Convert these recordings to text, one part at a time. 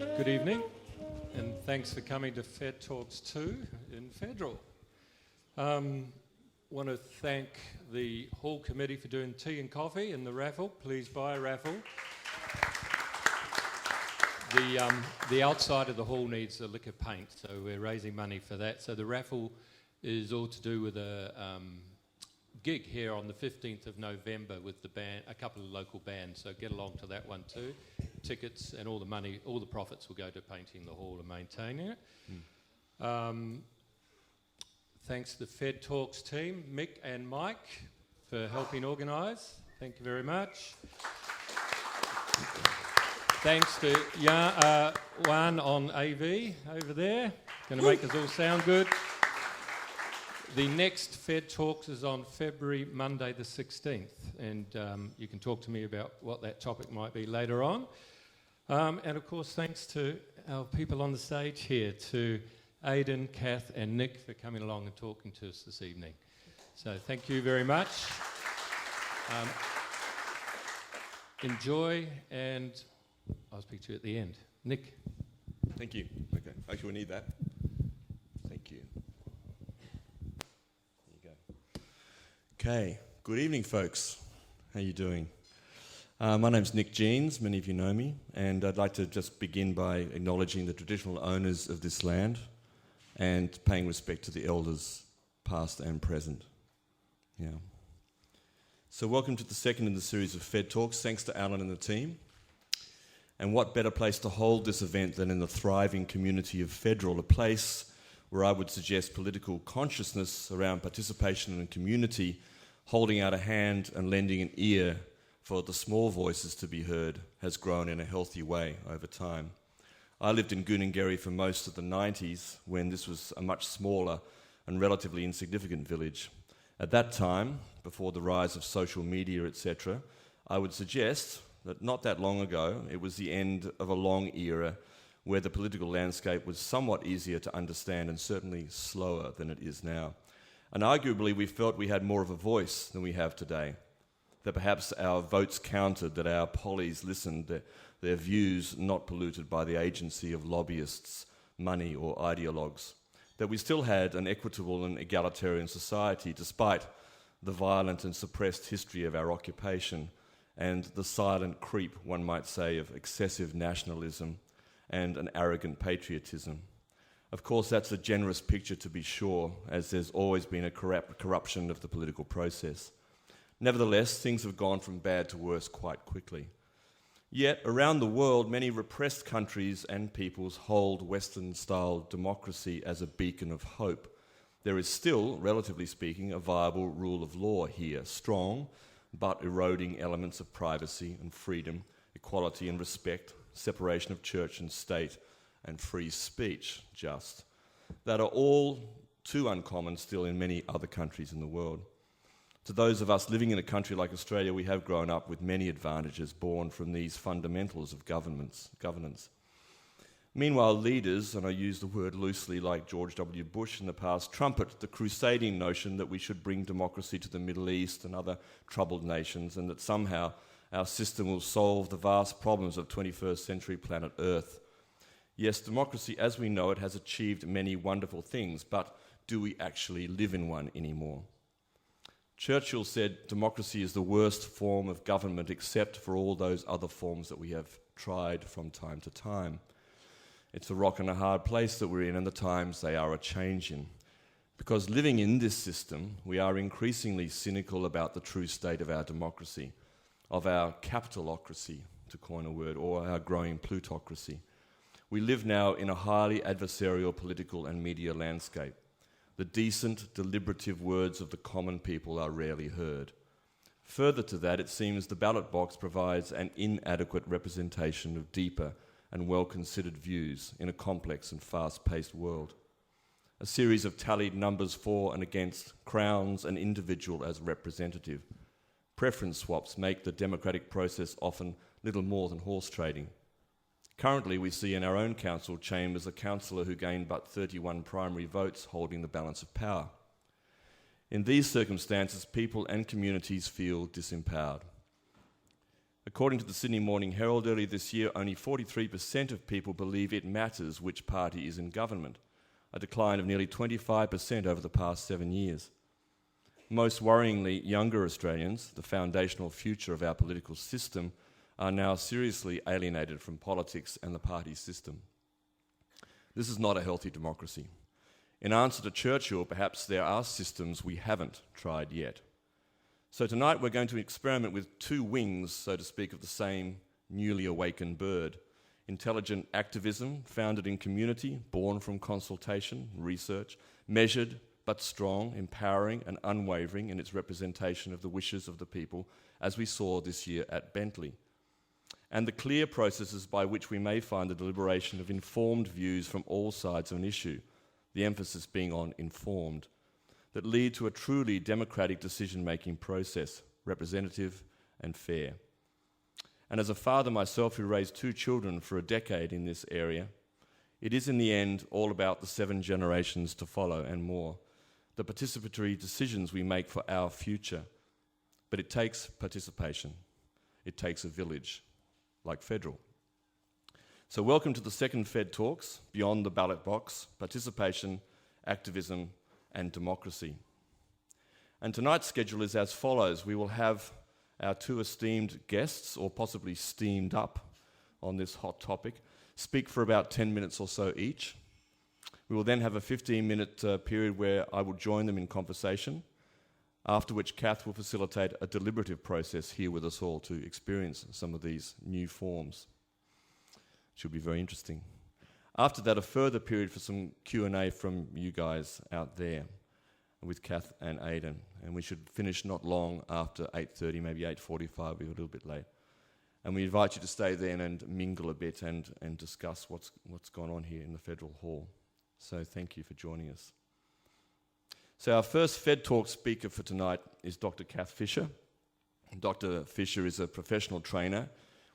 Good evening, and thanks for coming to FedTalks 2 in Federal. Want to thank the hall committee for doing tea and coffee and the raffle. Please buy a raffle. The outside of the hall needs a lick of paint, so we're raising money for that. So the raffle is all to do with a gig here on the 15th of November with the band, a couple of local bands, so get along to that one too. Tickets and all the money, all the profits will go to painting the hall and maintaining it. Thanks to the FedTalks team, Mick and Mike, for helping organise. Thank you very much. Thanks to Juan on AV over there, going to make us all sound good. The next FedTalks is on Monday the 16th, and you can talk to me about what that topic might be later on. And of course, thanks to our people on the stage here, to Aidan, Kath and Nick for coming along and talking to us this evening. So thank you very much. Enjoy, and I'll speak to you at the end. Nick. Thank you. Okay, actually we need that. Thank you. There you go. Okay, good evening folks. How you doing? My name's Nick Jeans, many of you know me, and I'd like to just begin by acknowledging the traditional owners of this land and paying respect to the elders, past and present. Yeah. So welcome to the second in the series of FedTalks. Thanks to Alan and the team. And what better place to hold this event than in the thriving community of Federal, a place where I would suggest political consciousness around participation and community, holding out a hand and lending an ear for the small voices to be heard, has grown in a healthy way over time. I lived in Goonangeri for most of the 90s, when this was a much smaller and relatively insignificant village. At that time, before the rise of social media, etc., I would suggest that not that long ago, it was the end of a long era where the political landscape was somewhat easier to understand and certainly slower than it is now. And arguably, we felt we had more of a voice than we have today, that perhaps our votes counted, that our pollies listened, their views not polluted by the agency of lobbyists, money or ideologues, that we still had an equitable and egalitarian society despite the violent and suppressed history of our occupation and the silent creep, one might say, of excessive nationalism and an arrogant patriotism. Of course, that's a generous picture to be sure, as there's always been a corruption of the political process. Nevertheless, things have gone from bad to worse quite quickly. Yet, around the world, many repressed countries and peoples hold Western-style democracy as a beacon of hope. There is still, relatively speaking, a viable rule of law here, strong, but eroding elements of privacy and freedom, equality and respect, separation of church and state, and free speech, just, that are all too uncommon still in many other countries in the world. To those of us living in a country like Australia, we have grown up with many advantages born from these fundamentals of governance. Meanwhile, leaders, and I use the word loosely like George W. Bush in the past, trumpet the crusading notion that we should bring democracy to the Middle East and other troubled nations, and that somehow our system will solve the vast problems of 21st century planet Earth. Yes, democracy as we know it has achieved many wonderful things, but do we actually live in one anymore? Churchill said democracy is the worst form of government except for all those other forms that we have tried from time to time. It's a rock and a hard place that we're in, and the times they are a-changing. Because living in this system, we are increasingly cynical about the true state of our democracy, of our capitalocracy, to coin a word, or our growing plutocracy. We live now in a highly adversarial political and media landscape. The decent, deliberative words of the common people are rarely heard. Further to that, it seems the ballot box provides an inadequate representation of deeper and well-considered views in a complex and fast-paced world. A series of tallied numbers for and against crowns an individual as representative. Preference swaps make the democratic process often little more than horse trading. Currently, we see in our own council chambers a councillor who gained but 31 primary votes holding the balance of power. In these circumstances, people and communities feel disempowered. According to the Sydney Morning Herald earlier this year, only 43% of people believe it matters which party is in government, a decline of nearly 25% over the past 7 years. Most worryingly, younger Australians, the foundational future of our political system, are now seriously alienated from politics and the party system. This is not a healthy democracy. In answer to Churchill, perhaps there are systems we haven't tried yet. So tonight we're going to experiment with two wings, so to speak, of the same newly awakened bird. Intelligent activism, founded in community, born from consultation, research, measured but strong, empowering and unwavering in its representation of the wishes of the people, as we saw this year at Bentley. And the clear processes by which we may find the deliberation of informed views from all sides of an issue, the emphasis being on informed, that lead to a truly democratic decision-making process, representative and fair. And as a father myself who raised 2 children for a decade in this area, it is in the end all about the 7 generations to follow and more, the participatory decisions we make for our future. But it takes participation. It takes a village, like Federal. So welcome to the second FedTalks, Beyond the Ballot Box, Participation, Activism and Democracy. And tonight's schedule is as follows. We will have our 2 esteemed guests, or possibly steamed up on this hot topic, speak for about 10 minutes or so each. We will then have a 15-minute period where I will join them in conversation, after which Kath will facilitate a deliberative process here with us all to experience some of these new forms. Should be very interesting. After that, a further period for some Q&A from you guys out there with Kath and Aidan. And we should finish not long after 8:30, maybe 8:45, we're a little bit late. And we invite you to stay then and mingle a bit and discuss what's gone on here in the Federal Hall. So thank you for joining us. So our first FedTalk speaker for tonight is Dr. Kath Fisher. Dr. Fisher is a professional trainer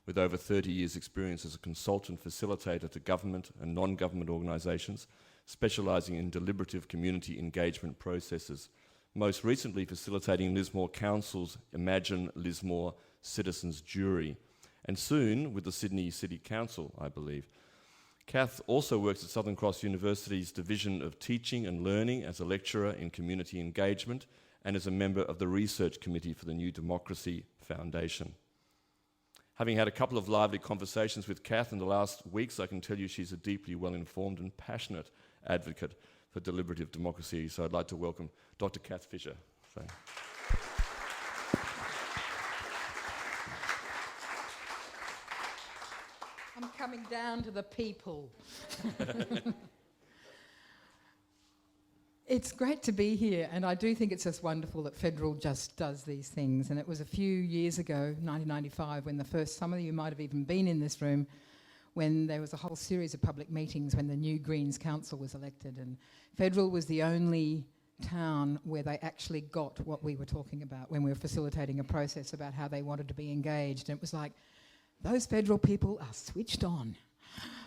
with over 30 years' experience as a consultant facilitator to government and non-government organisations, specialising in deliberative community engagement processes, most recently facilitating Lismore Council's Imagine Lismore Citizens Jury, and soon with the Sydney City Council, I believe. Kath also works at Southern Cross University's Division of Teaching and Learning as a lecturer in community engagement and as a member of the research committee for the New Democracy Foundation. Having had a couple of lively conversations with Kath in the last weeks, I can tell you she's a deeply well-informed and passionate advocate for deliberative democracy. So I'd like to welcome Dr. Kath Fisher. I'm coming down to the people. It's great to be here, and I do think it's just wonderful that Federal just does these things. And it was a few years ago, 1995, when some of you might have even been in this room, when there was a whole series of public meetings when the new Greens Council was elected. And Federal was the only town where they actually got what we were talking about when we were facilitating a process about how they wanted to be engaged. And it was like, those Federal people are switched on.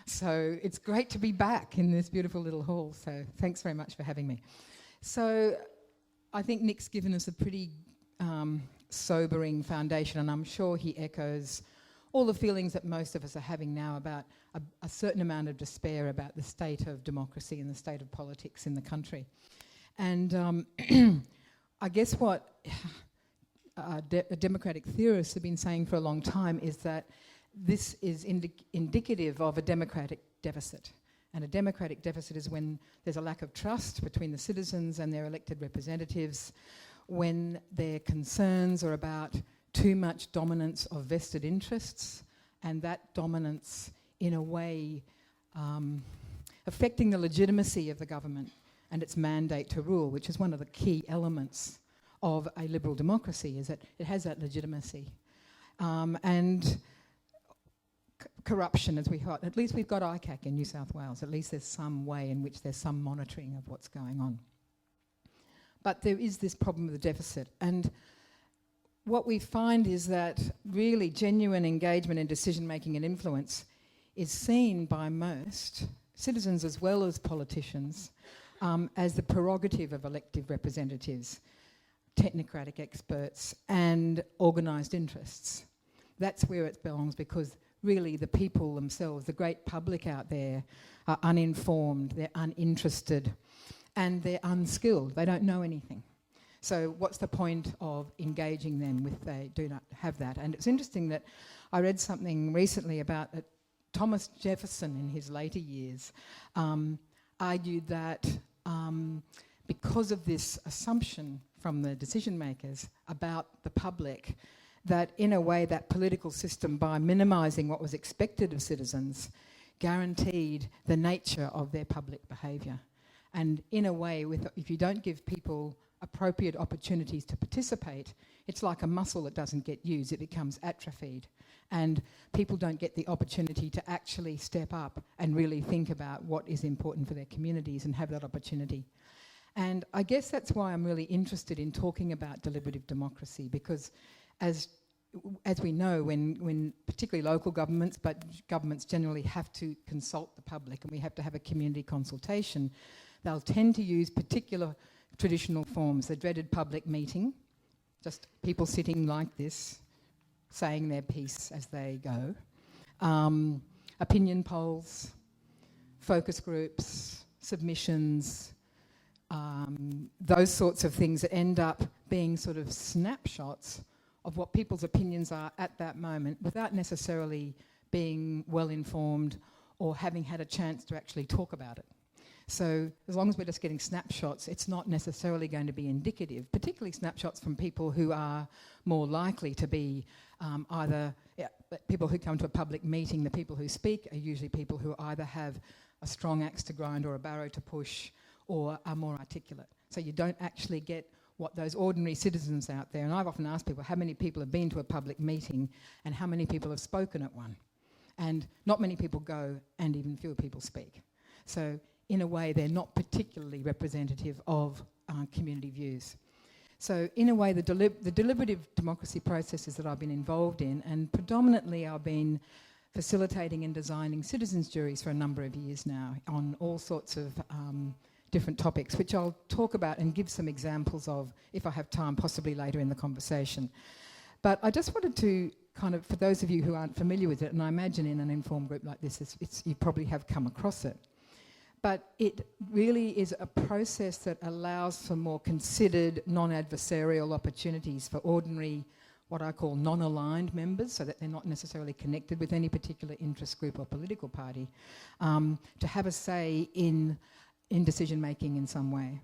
So it's great to be back in this beautiful little hall. So thanks very much for having me. So I think Nick's given us a pretty sobering foundation, and I'm sure he echoes all the feelings that most of us are having now about a certain amount of despair about the state of democracy and the state of politics in the country. And I guess what democratic theorists have been saying for a long time is that this is indicative of a democratic deficit. And a democratic deficit is when there's a lack of trust between the citizens and their elected representatives, when their concerns are about too much dominance of vested interests, and that dominance, in a way, affecting the legitimacy of the government and its mandate to rule, which is one of the key elements of a liberal democracy, is that it has that legitimacy. And corruption, as we thought. At least we've got ICAC in New South Wales. At least there's some way in which there's some monitoring of what's going on. But there is this problem of the deficit. And what we find is that really genuine engagement in decision-making and influence is seen by most citizens as well as politicians as the prerogative of elected representatives, technocratic experts and organised interests. that's where it belongs, because really the people themselves, the great public out there, are uninformed, they're uninterested, and they're unskilled. They don't know anything. So what's the point of engaging them if they do not have that? And it's interesting that I read something recently about Thomas Jefferson in his later years argued that because of this assumption from the decision makers about the public, that in a way that political system, by minimising what was expected of citizens, guaranteed the nature of their public behaviour. And in a way, if you don't give people appropriate opportunities to participate, it's like a muscle that doesn't get used, it becomes atrophied. And people don't get the opportunity to actually step up and really think about what is important for their communities and have that opportunity. And I guess that's why I'm really interested in talking about deliberative democracy, because as we know, when particularly local governments, but governments generally have to consult the public and we have to have a community consultation, they'll tend to use particular traditional forms, the dreaded public meeting, just people sitting like this, saying their piece as they go, opinion polls, focus groups, submissions, those sorts of things that end up being sort of snapshots of what people's opinions are at that moment without necessarily being well informed or having had a chance to actually talk about it. So as long as we're just getting snapshots, it's not necessarily going to be indicative, particularly snapshots from people who are more likely to be people who come to a public meeting. The people who speak are usually people who either have a strong axe to grind or a barrow to push or are more articulate. So you don't actually get what those ordinary citizens out there, and I've often asked people how many people have been to a public meeting and how many people have spoken at one. And not many people go and even fewer people speak. So in a way, they're not particularly representative of community views. So in a way, the deliberative democracy processes that I've been involved in, and predominantly I've been facilitating and designing citizens' juries for a number of years now on all sorts of different topics, which I'll talk about and give some examples of if I have time, possibly later in the conversation. But I just wanted to kind of, for those of you who aren't familiar with it, and I imagine in an informed group like this, you probably have come across it, but it really is a process that allows for more considered, non-adversarial opportunities for ordinary, what I call non-aligned members, so that they're not necessarily connected with any particular interest group or political party, to have a say in decision-making in some way.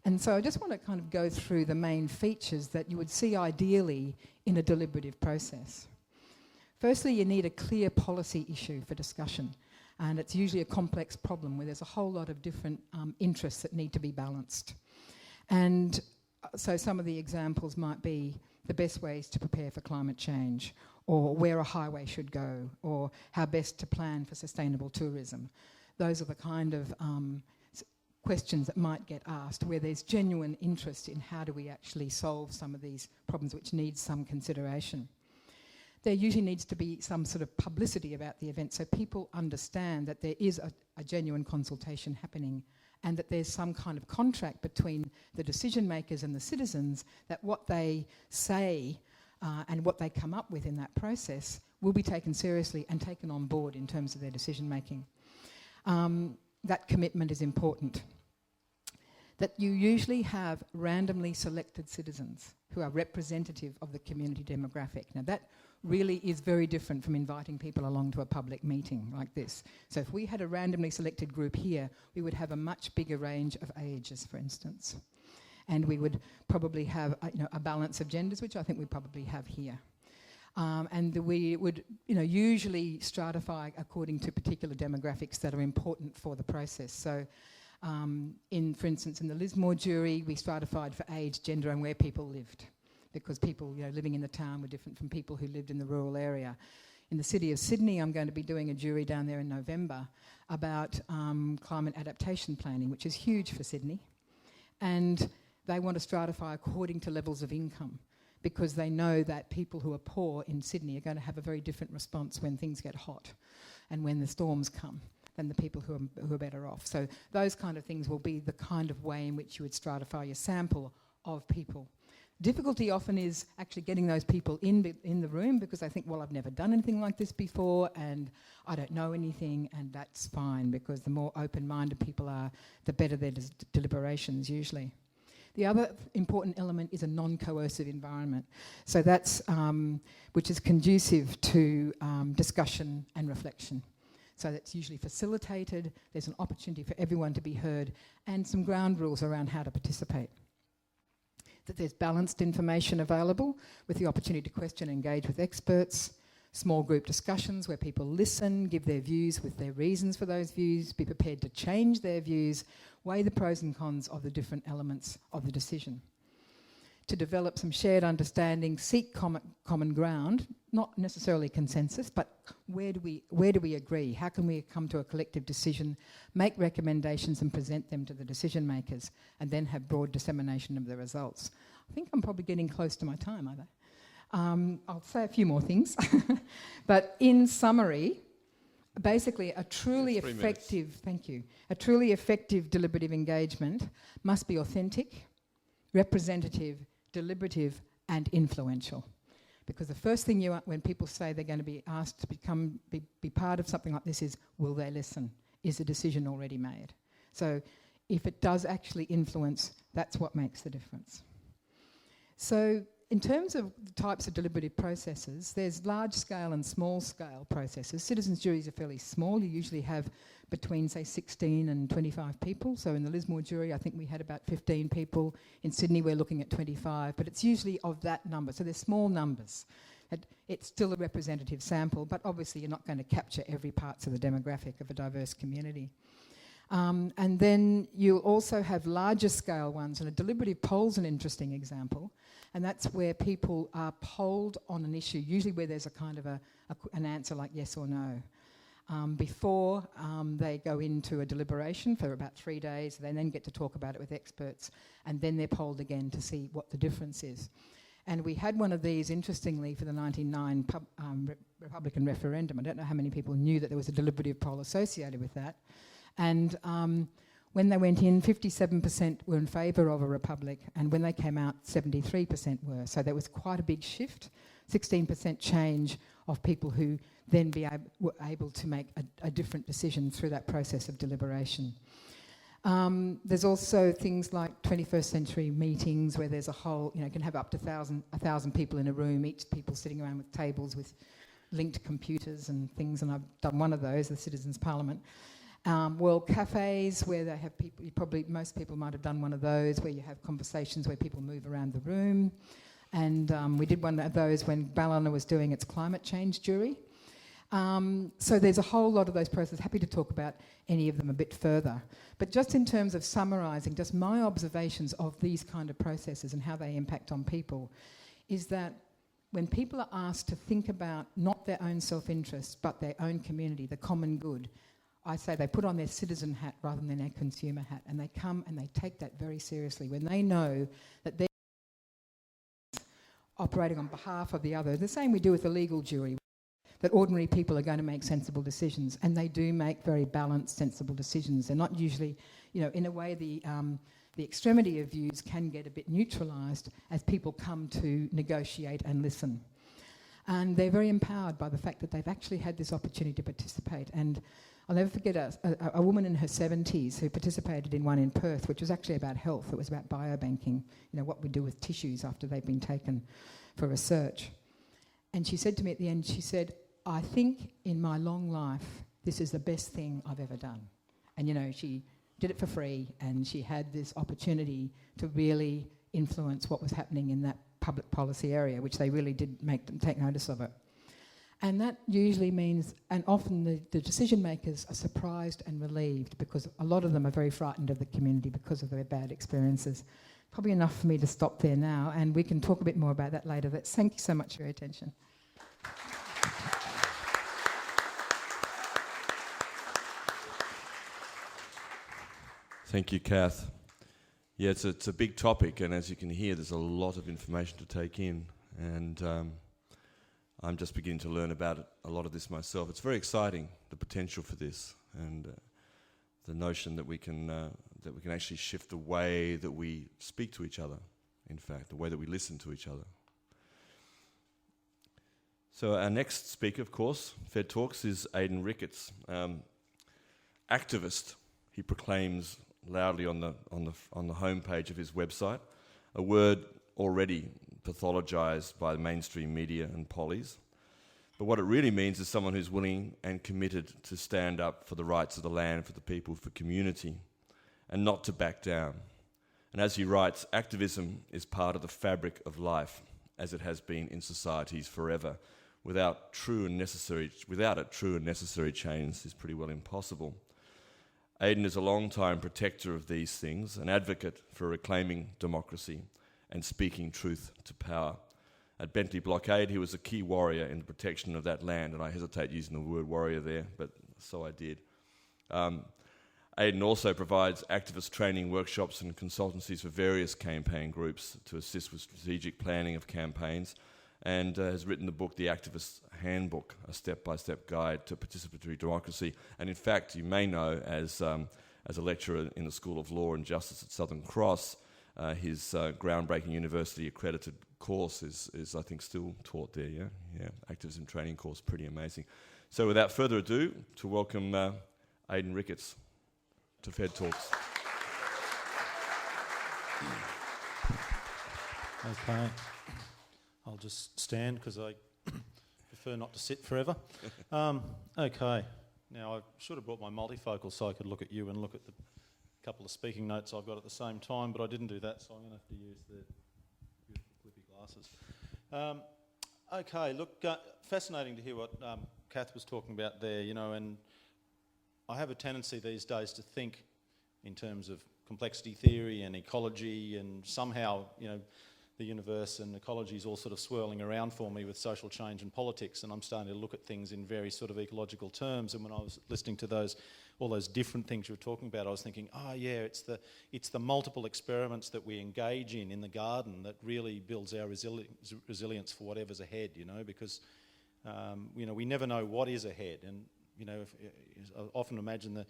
And so I just want to kind of go through the main features that you would see ideally in a deliberative process. Firstly, you need a clear policy issue for discussion. And it's usually a complex problem where there's a whole lot of different interests that need to be balanced. And so some of the examples might be the best ways to prepare for climate change, or where a highway should go, or how best to plan for sustainable tourism. Those are the kind of questions that might get asked where there's genuine interest in how do we actually solve some of these problems which need some consideration. There usually needs to be some sort of publicity about the event so people understand that there is a genuine consultation happening and that there's some kind of contract between the decision makers and the citizens that what they say and what they come up with in that process will be taken seriously and taken on board in terms of their decision making. That commitment is important. That you usually have randomly selected citizens who are representative of the community demographic. Now that really is very different from inviting people along to a public meeting like this. So if we had a randomly selected group here, we would have a much bigger range of ages, for instance. And we would probably have a balance of genders, which I think we probably have here. And we would usually stratify according to particular demographics that are important for the process. So for instance, in the Lismore jury, we stratified for age, gender and where people lived, because people living in the town were different from people who lived in the rural area. In the city of Sydney, I'm going to be doing a jury down there in November about climate adaptation planning, which is huge for Sydney. And they want to stratify according to levels of income, because they know that people who are poor in Sydney are going to have a very different response when things get hot and when the storms come than the people who are better off. So those kind of things will be the kind of way in which you would stratify your sample of people. Difficulty often is actually getting those people in the room because they think, well, I've never done anything like this before and I don't know anything, and that's fine because the more open-minded people are, the better their deliberations usually. The other important element is a non-coercive environment. So that's, which is conducive to discussion and reflection. So that's usually facilitated, there's an opportunity for everyone to be heard, and some ground rules around how to participate. That there's balanced information available with the opportunity to question and engage with experts, small group discussions where people listen, give their views with their reasons for those views, be prepared to change their views, weigh the pros and cons of the different elements of the decision. To develop some shared understanding, seek common ground, not necessarily consensus, but where do we agree? How can we come to a collective decision, make recommendations and present them to the decision makers, and then have broad dissemination of the results? I think I'm probably getting close to my time, are they? I'll say a few more things. But in summary, basically a truly effective, thank you, a truly effective deliberative engagement must be authentic, representative, deliberative and influential. Because the first thing when people say they're going to be asked to be part of something like this is, will they listen? Is the decision already made? So if it does actually influence, that's what makes the difference. So in terms of the types of deliberative processes, there's large-scale and small-scale processes. Citizens' juries are fairly small. You usually have between, say, 16 and 25 people. So in the Lismore jury, I think we had about 15 people. In Sydney, we're looking at 25, but it's usually of that number. So they're small numbers. It's still a representative sample, but obviously you're not going to capture every part of the demographic of a diverse community. And then you'll also have larger scale ones, and a deliberative poll's an interesting example, and that's where people are polled on an issue, usually where there's a kind of an answer like yes or no. Before they go into a deliberation for about 3 days, they then get to talk about it with experts, and then they're polled again to see what the difference is. And we had one of these, interestingly, for the 1999 Republican referendum. I don't know how many people knew that there was a deliberative poll associated with that. And when they went in, 57% were in favour of a republic, and when they came out, 73% were. So there was quite a big shift, 16% change of people who then were able to make a different decision through that process of deliberation. There's also things like 21st century meetings where there's a whole, you can have up to 1,000 people in a room, each people sitting around with tables with linked computers and things, and I've done one of those, the Citizens' Parliament. World cafes where they have people, most people might have done one of those, where you have conversations where people move around the room. And we did one of those when Ballot was doing its climate change jury. So there's a whole lot of those processes. Happy to talk about any of them a bit further. But just in terms of summarising, just my observations of these kind of processes and how they impact on people, is that when people are asked to think about not their own self-interest, but their own community, the common good, I say they put on their citizen hat rather than their consumer hat, and they come and they take that very seriously when they know that they're operating on behalf of the other. The same we do with the legal jury, that ordinary people are going to make sensible decisions, and they do make very balanced, sensible decisions. They're not usually, in a way the extremity of views can get a bit neutralised as people come to negotiate and listen. And they're very empowered by the fact that they've actually had this opportunity to participate. And I'll never forget a woman in her 70s who participated in one in Perth, which was actually about health. It was about biobanking, what we do with tissues after they've been taken for research. And she said to me at the end, she said, I think in my long life, this is the best thing I've ever done. And, she did it for free, and she had this opportunity to really influence what was happening in that public policy area, which they really did make them take notice of it. And that usually means, and often the decision makers are surprised and relieved, because a lot of them are very frightened of the community because of their bad experiences. Probably enough for me to stop there now, and we can talk a bit more about that later. But thank you so much for your attention. Thank you, Kath. Yeah, it's a big topic, and as you can hear, there's a lot of information to take in, and I'm just beginning to learn about a lot of this myself. It's very exciting, the potential for this, and the notion that we can actually shift the way that we speak to each other in fact, the way that we listen to each other. So our next speaker, of course, FedTalks, is Aidan Ricketts, activist. He proclaims loudly on the homepage of his website, a word already pathologized by the mainstream media and pollies. But what it really means is someone who's willing and committed to stand up for the rights of the land, for the people, for community, and not to back down. And as he writes, activism is part of the fabric of life, as it has been in societies forever. Without it, true and necessary change is pretty well impossible. Aidan is a long-time protector of these things, an advocate for reclaiming democracy and speaking truth to power. At Bentley Blockade, he was a key warrior in the protection of that land, and I hesitate using the word warrior there, but so I did. Aidan also provides activist training workshops and consultancies for various campaign groups to assist with strategic planning of campaigns, and has written the book The Activist Handbook, a step-by-step guide to participatory democracy. And in fact, you may know, as a lecturer in the School of Law and Justice at Southern Cross, his groundbreaking university-accredited course is I think, still taught there, yeah? Activism training course, pretty amazing. So without further ado, to welcome Aidan Ricketts to FedTalks. Okay. I'll just stand because I prefer not to sit forever. Okay. Now, I should have brought my multifocal so I could look at you and look at the couple of speaking notes I've got at the same time, but I didn't do that, so I'm going to have to use the beautiful clippy glasses. Okay, look, fascinating to hear what Kath was talking about there, and I have a tendency these days to think in terms of complexity theory and ecology, and somehow, the universe and ecology is all sort of swirling around for me with social change and politics, and I'm starting to look at things in very sort of ecological terms. And when I was listening to all those different things you were talking about, I was thinking, it's the multiple experiments that we engage in the garden that really builds our resilience for whatever's ahead, because we never know what is ahead. And I often imagine that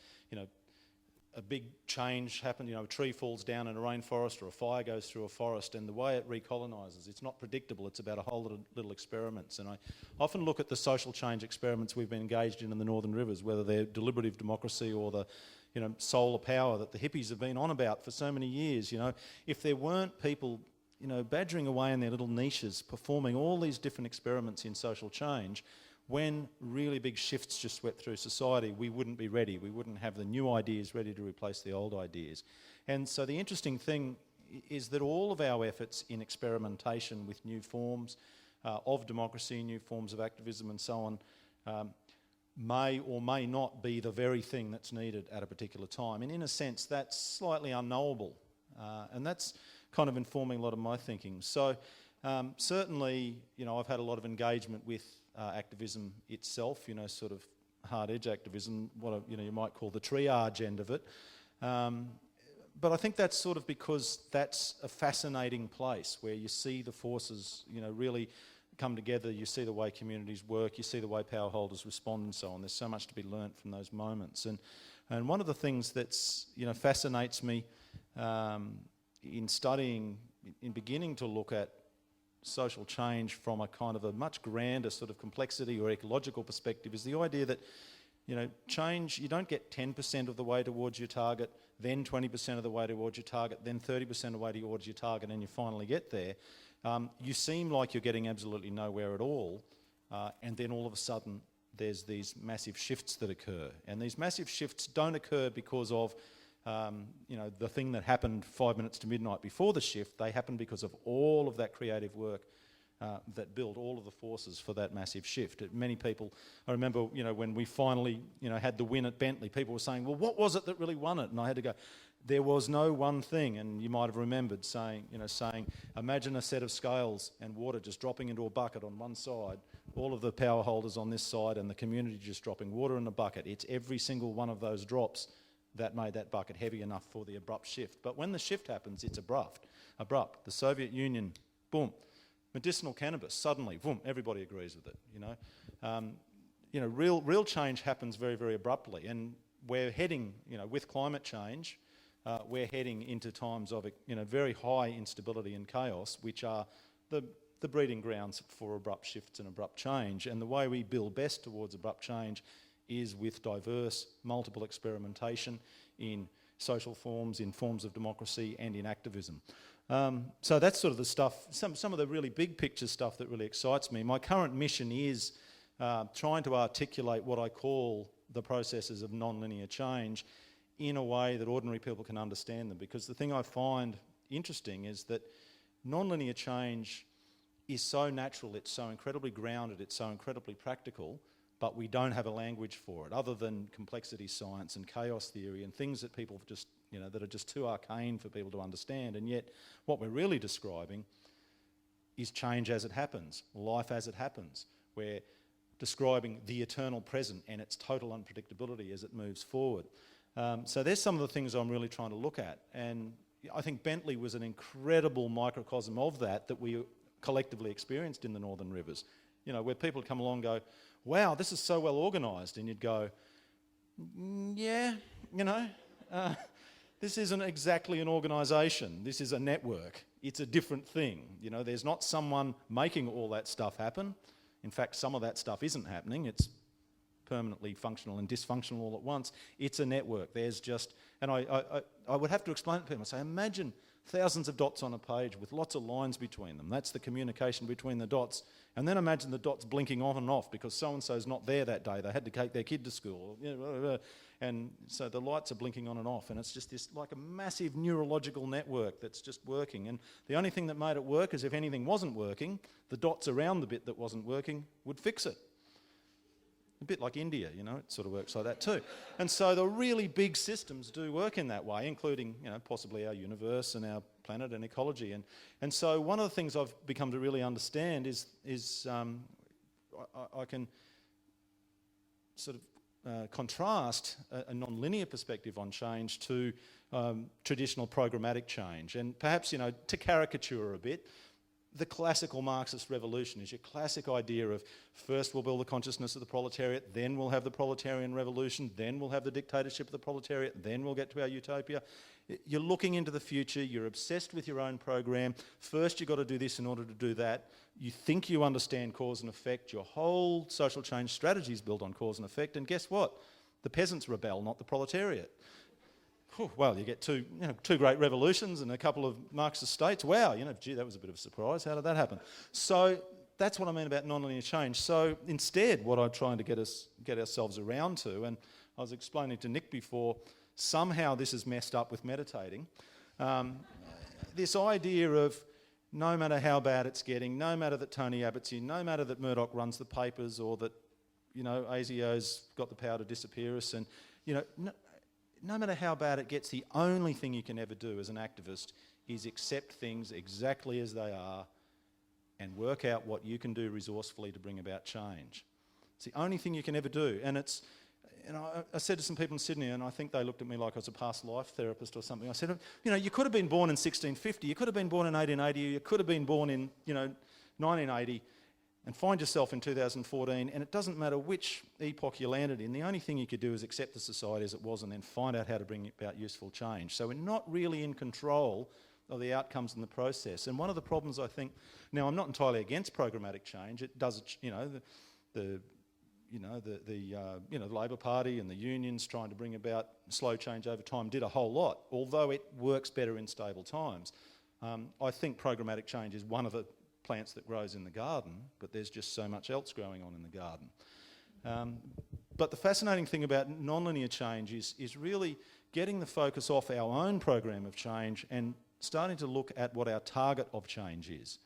a big change happens, a tree falls down in a rainforest or a fire goes through a forest, and the way it recolonises, it's not predictable. It's about a whole lot of little experiments. And I often look at the social change experiments we've been engaged in the Northern Rivers, whether they're deliberative democracy or the solar power that the hippies have been on about for so many years. If there weren't people badgering away in their little niches, performing all these different experiments in social change, when really big shifts just swept through society, we wouldn't be ready. We wouldn't have the new ideas ready to replace the old ideas. And so the interesting thing is that all of our efforts in experimentation with new forms of democracy, new forms of activism and so on, may or may not be the very thing that's needed at a particular time. And in a sense, that's slightly unknowable. And that's kind of informing a lot of my thinking. So certainly, I've had a lot of engagement with activism itself, sort of hard-edge activism, what you might call the triage end of it. But I think that's sort of because that's a fascinating place where you see the forces, really come together. You see the way communities work. You see the way power holders respond and so on. There's so much to be learnt from those moments. And one of the things that's, fascinates me in studying, in beginning to look at social change from a kind of a much grander sort of complexity or ecological perspective is the idea that, change, you don't get 10% of the way towards your target, then 20% of the way towards your target, then 30% of the way towards your target, and you finally get there. You seem like you're getting absolutely nowhere at all, and then all of a sudden there's these massive shifts that occur. And these massive shifts don't occur because of the thing that happened 5 minutes to midnight before the shift. They happen because of all of that creative work that built all of the forces for that massive shift. Many people, I remember, when we finally, had the win at Bentley, people were saying, well, what was it that really won it? And I had to go, there was no one thing. And you might have remembered saying, imagine a set of scales and water just dropping into a bucket on one side, all of the power holders on this side, and the community just dropping water in the bucket. It's every single one of those drops that made that bucket heavy enough for the abrupt shift. But when the shift happens, it's abrupt. The Soviet Union, boom. Medicinal cannabis, suddenly, boom, everybody agrees with it, Real change happens very, very abruptly. And we're heading, with climate change, we're heading into times of very high instability and chaos, which are the breeding grounds for abrupt shifts and abrupt change. And the way we build best towards abrupt change is with diverse, multiple experimentation in social forms, in forms of democracy and in activism. So that's sort of the stuff, some of the really big picture stuff that really excites me. My current mission is trying to articulate what I call the processes of non-linear change in a way that ordinary people can understand them. Because the thing I find interesting is that non-linear change is so natural, it's so incredibly grounded, it's so incredibly practical, but we don't have a language for it other than complexity science and chaos theory and things that people just, that are just too arcane for people to understand. And yet what we're really describing is change as it happens, life as it happens. We're describing the eternal present and its total unpredictability as it moves forward. So there's some of the things I'm really trying to look at. And I think Bentley was an incredible microcosm of that we collectively experienced in the Northern Rivers. Where people come along and go, wow, this is so well organised. And you'd go, yeah, this isn't exactly an organisation. This is a network. It's a different thing. There's not someone making all that stuff happen. In fact, some of that stuff isn't happening. It's permanently functional and dysfunctional all at once. It's a network. There's just, and I would have to explain it to people. I say, imagine thousands of dots on a page with lots of lines between them. That's the communication between the dots. And then imagine the dots blinking on and off because so-and-so's not there that day. They had to take their kid to school. And so the lights are blinking on and off. And it's just this like a massive neurological network that's just working. And the only thing that made it work is if anything wasn't working, the dots around the bit that wasn't working would fix it. A bit like India, it sort of works like that too. And so the really big systems do work in that way, including, possibly our universe and our planet and ecology. And so one of the things I've become to really understand is I can sort of contrast a non-linear perspective on change to traditional programmatic change. And perhaps, to caricature a bit, the classical Marxist revolution is your classic idea of first we'll build the consciousness of the proletariat, then we'll have the proletarian revolution, then we'll have the dictatorship of the proletariat, then we'll get to our utopia. You're looking into the future, you're obsessed with your own program. First you've got to do this in order to do that. You think you understand cause and effect. Your whole social change strategy is built on cause and effect. And guess what? The peasants rebel, not the proletariat. Well, you get two great revolutions and a couple of Marxist states. Wow, gee, that was a bit of a surprise. How did that happen? So that's what I mean about non-linear change. So instead, what I'm trying to get ourselves around to, and I was explaining to Nick before, somehow this is messed up with meditating. This idea of no matter how bad it's getting, no matter that Tony Abbott's in, no matter that Murdoch runs the papers or that, ASIO's got the power to disappear us, and, no matter how bad it gets, the only thing you can ever do as an activist is accept things exactly as they are and work out what you can do resourcefully to bring about change. It's the only thing you can ever do. And I said to some people in Sydney, and I think they looked at me like I was a past life therapist or something. I said, you could have been born in 1650, you could have been born in 1880, you could have been born in, 1980, and find yourself in 2014, and it doesn't matter which epoch you landed in. The only thing you could do is accept the society as it was and then find out how to bring about useful change. So we're not really in control of the outcomes in the process. And one of the problems I think, now I'm not entirely against programmatic change. It does, the Labor Party and the unions trying to bring about slow change over time did a whole lot, although it works better in stable times. I think programmatic change is one of the plants that grows in the garden, but there's just so much else growing on in the garden. But the fascinating thing about non-linear change is really getting the focus off our own program of change and starting to look at what our target of change is.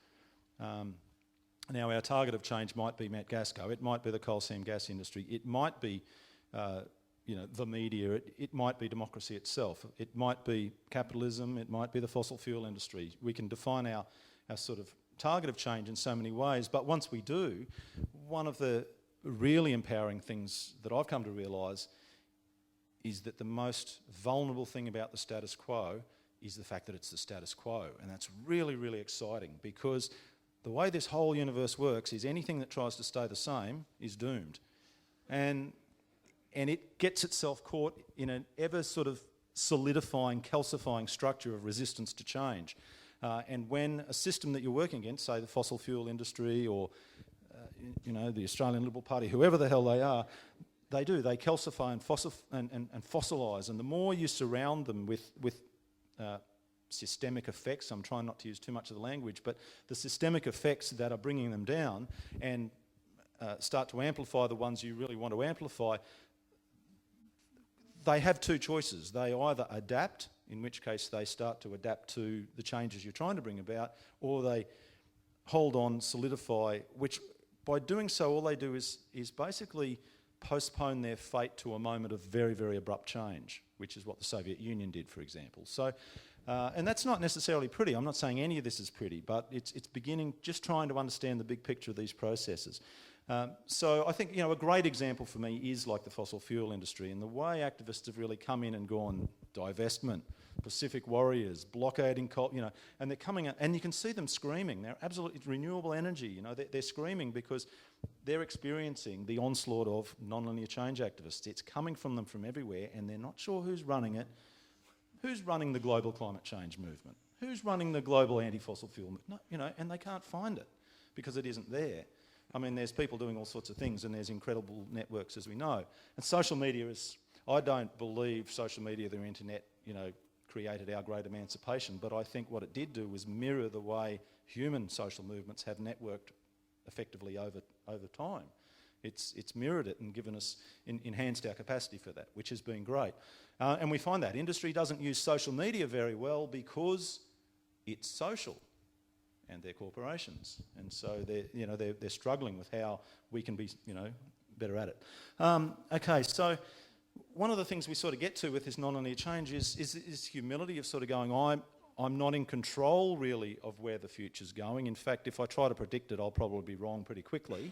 Now, our target of change might be Matt Gasco, it might be the coal seam gas industry, it might be the media, it might be democracy itself, it might be capitalism, it might be the fossil fuel industry. We can define our sort of target of change in so many ways, but once we do, one of the really empowering things that I've come to realise is that the most vulnerable thing about the status quo is the fact that it's the status quo, and that's really, really exciting because the way this whole universe works is anything that tries to stay the same is doomed, and it gets itself caught in an ever sort of solidifying, calcifying structure of resistance to change. And when a system that you're working against, say the fossil fuel industry or the Australian Liberal Party, whoever the hell they are, they calcify and fossilise. And the more you surround them with systemic effects, I'm trying not to use too much of the language, but the systemic effects that are bringing them down and start to amplify the ones you really want to amplify, they have two choices. They either adapt, in which case they start to adapt to the changes you're trying to bring about, or they hold on, solidify, which by doing so all they do is basically postpone their fate to a moment of very, very abrupt change, which is what the Soviet Union did, for example. So, and that's not necessarily pretty. I'm not saying any of this is pretty, but it's beginning, just trying to understand the big picture of these processes. So I think, a great example for me is like the fossil fuel industry and the way activists have really come in and gone divestment, Pacific Warriors, blockading coal, and they're coming out, and you can see them screaming. They're absolutely renewable energy, they're screaming because they're experiencing the onslaught of non-linear change activists. It's coming from them from everywhere, and they're not sure who's running it. Who's running the global climate change movement? Who's running the global anti-fossil fuel movement? No, and they can't find it because it isn't there. I mean, there's people doing all sorts of things, and there's incredible networks, as we know. And social media I don't believe social media, the internet, created our great emancipation, but I think what it did do was mirror the way human social movements have networked effectively over time. It's mirrored it and given us, enhanced our capacity for that, which has been great. And we find that industry doesn't use social media very well because it's social, and they're corporations, and so they're struggling with how we can be better at it. Okay, so one of the things we sort of get to with this non-linear change is humility of sort of going, I'm not in control really of where the future's going. In fact, if I try to predict it, I'll probably be wrong pretty quickly.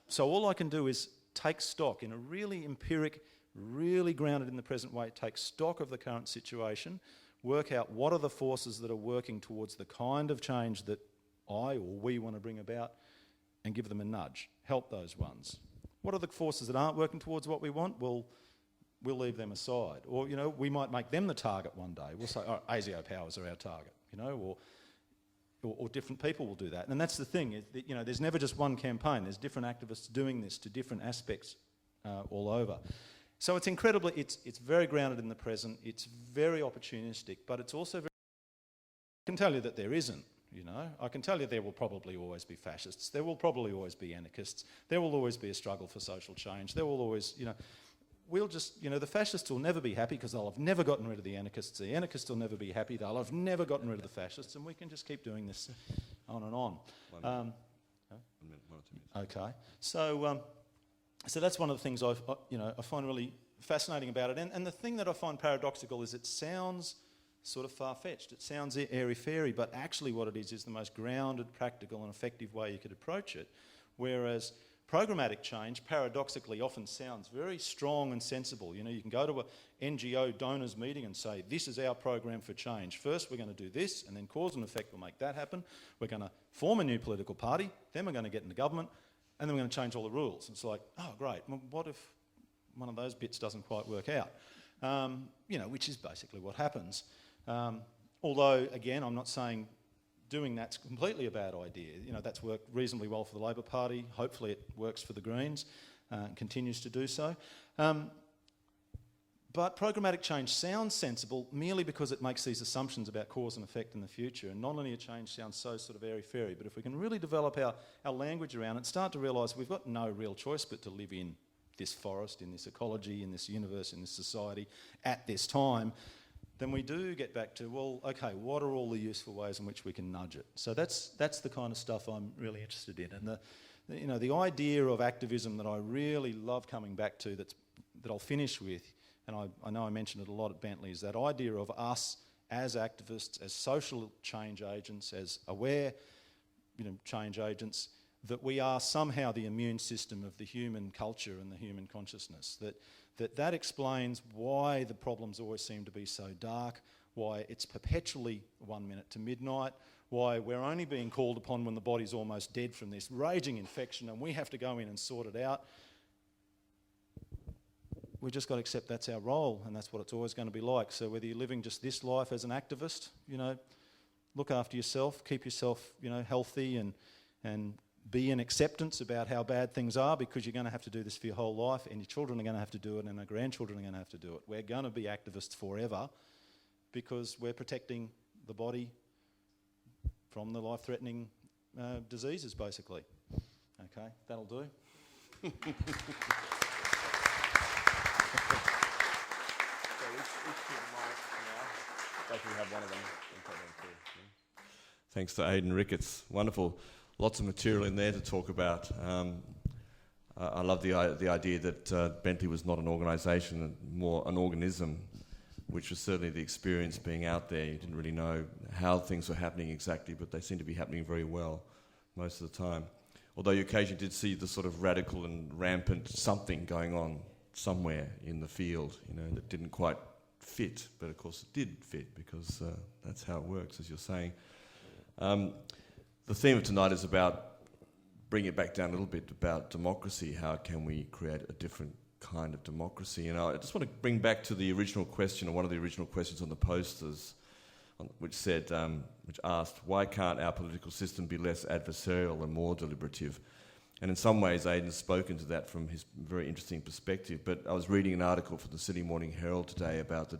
So all I can do is take stock in a really empiric, really grounded in the present way, take stock of the current situation, work out what are the forces that are working towards the kind of change that I or we want to bring about, and give them a nudge, help those ones. What are the forces that aren't working towards what we want? Well, we'll leave them aside. Or, we might make them the target one day. We'll say, ASIO powers are our target, or different people will do that. And that's the thing, there's never just one campaign. There's different activists doing this to different aspects all over. So it's it's very grounded in the present, it's very opportunistic, but it's also very... I can tell you that there isn't, I can tell you there will probably always be fascists, there will probably always be anarchists, there will always be a struggle for social change, there will always, we'll just, the fascists will never be happy because they'll have never gotten rid of the anarchists will never be happy, they'll have never gotten rid of the fascists, and we can just keep doing this on and on. 1 minute, 1 or 2 minutes. Okay, so that's one of the things I find really fascinating about it. And the thing that I find paradoxical is it sounds sort of far-fetched. It sounds airy-fairy, but actually what it is the most grounded, practical and effective way you could approach it. Whereas programmatic change, paradoxically, often sounds very strong and sensible. You can go to an NGO donors meeting and say, this is our program for change. First, we're going to do this, and then cause and effect will make that happen. We're going to form a new political party, then we're going to get into government, and then we're going to change all the rules. It's like, oh, great. Well, what if one of those bits doesn't quite work out? Which is basically what happens. Although, again, I'm not saying doing that's completely a bad idea. That's worked reasonably well for the Labor Party. Hopefully it works for the Greens and continues to do so. But programmatic change sounds sensible merely because it makes these assumptions about cause and effect in the future, and non-linear change sounds so sort of airy-fairy. But if we can really develop our language around it, start to realise we've got no real choice but to live in this forest, in this ecology, in this universe, in this society at this time, then we do get back to, well, okay, what are all the useful ways in which we can nudge it? So that's the kind of stuff I'm really interested in. And the idea of activism that I really love coming back to, that I'll finish with, and I know I mentioned it a lot at Bentley, is that idea of us as activists, as social change agents, as aware change agents, that we are somehow the immune system of the human culture and the human consciousness, that explains why the problems always seem to be so dark, why it's perpetually 1 minute to midnight, why we're only being called upon when the body's almost dead from this raging infection and we have to go in and sort it out. we just got to accept that's our role, and that's what it's always going to be like. So whether you're living just this life as an activist, look after yourself, keep yourself, healthy, and be in acceptance about how bad things are, because you're going to have to do this for your whole life, and your children are going to have to do it, and our grandchildren are going to have to do it. We're going to be activists forever because we're protecting the body from the life-threatening diseases, basically. Okay, that'll do. Thanks to Aidan Ricketts. Wonderful. Lots of material in there to talk about. I love the idea that Bentley was not an organisation, more an organism, which was certainly the experience being out there. You didn't really know how things were happening exactly, but they seemed to be happening very well most of the time. Although you occasionally did see the sort of radical and rampant something going on somewhere in the field, that didn't quite fit, but of course it did fit, because that's how it works, as you're saying. The theme of tonight is about bringing it back down a little bit about democracy. How can we create a different kind of democracy? And I just want to bring back to the original question, or one of the original questions on the posters, which asked, why can't our political system be less adversarial and more deliberative? And in some ways, Aidan's spoken to that from his very interesting perspective. But I was reading an article for the Sydney Morning Herald today about the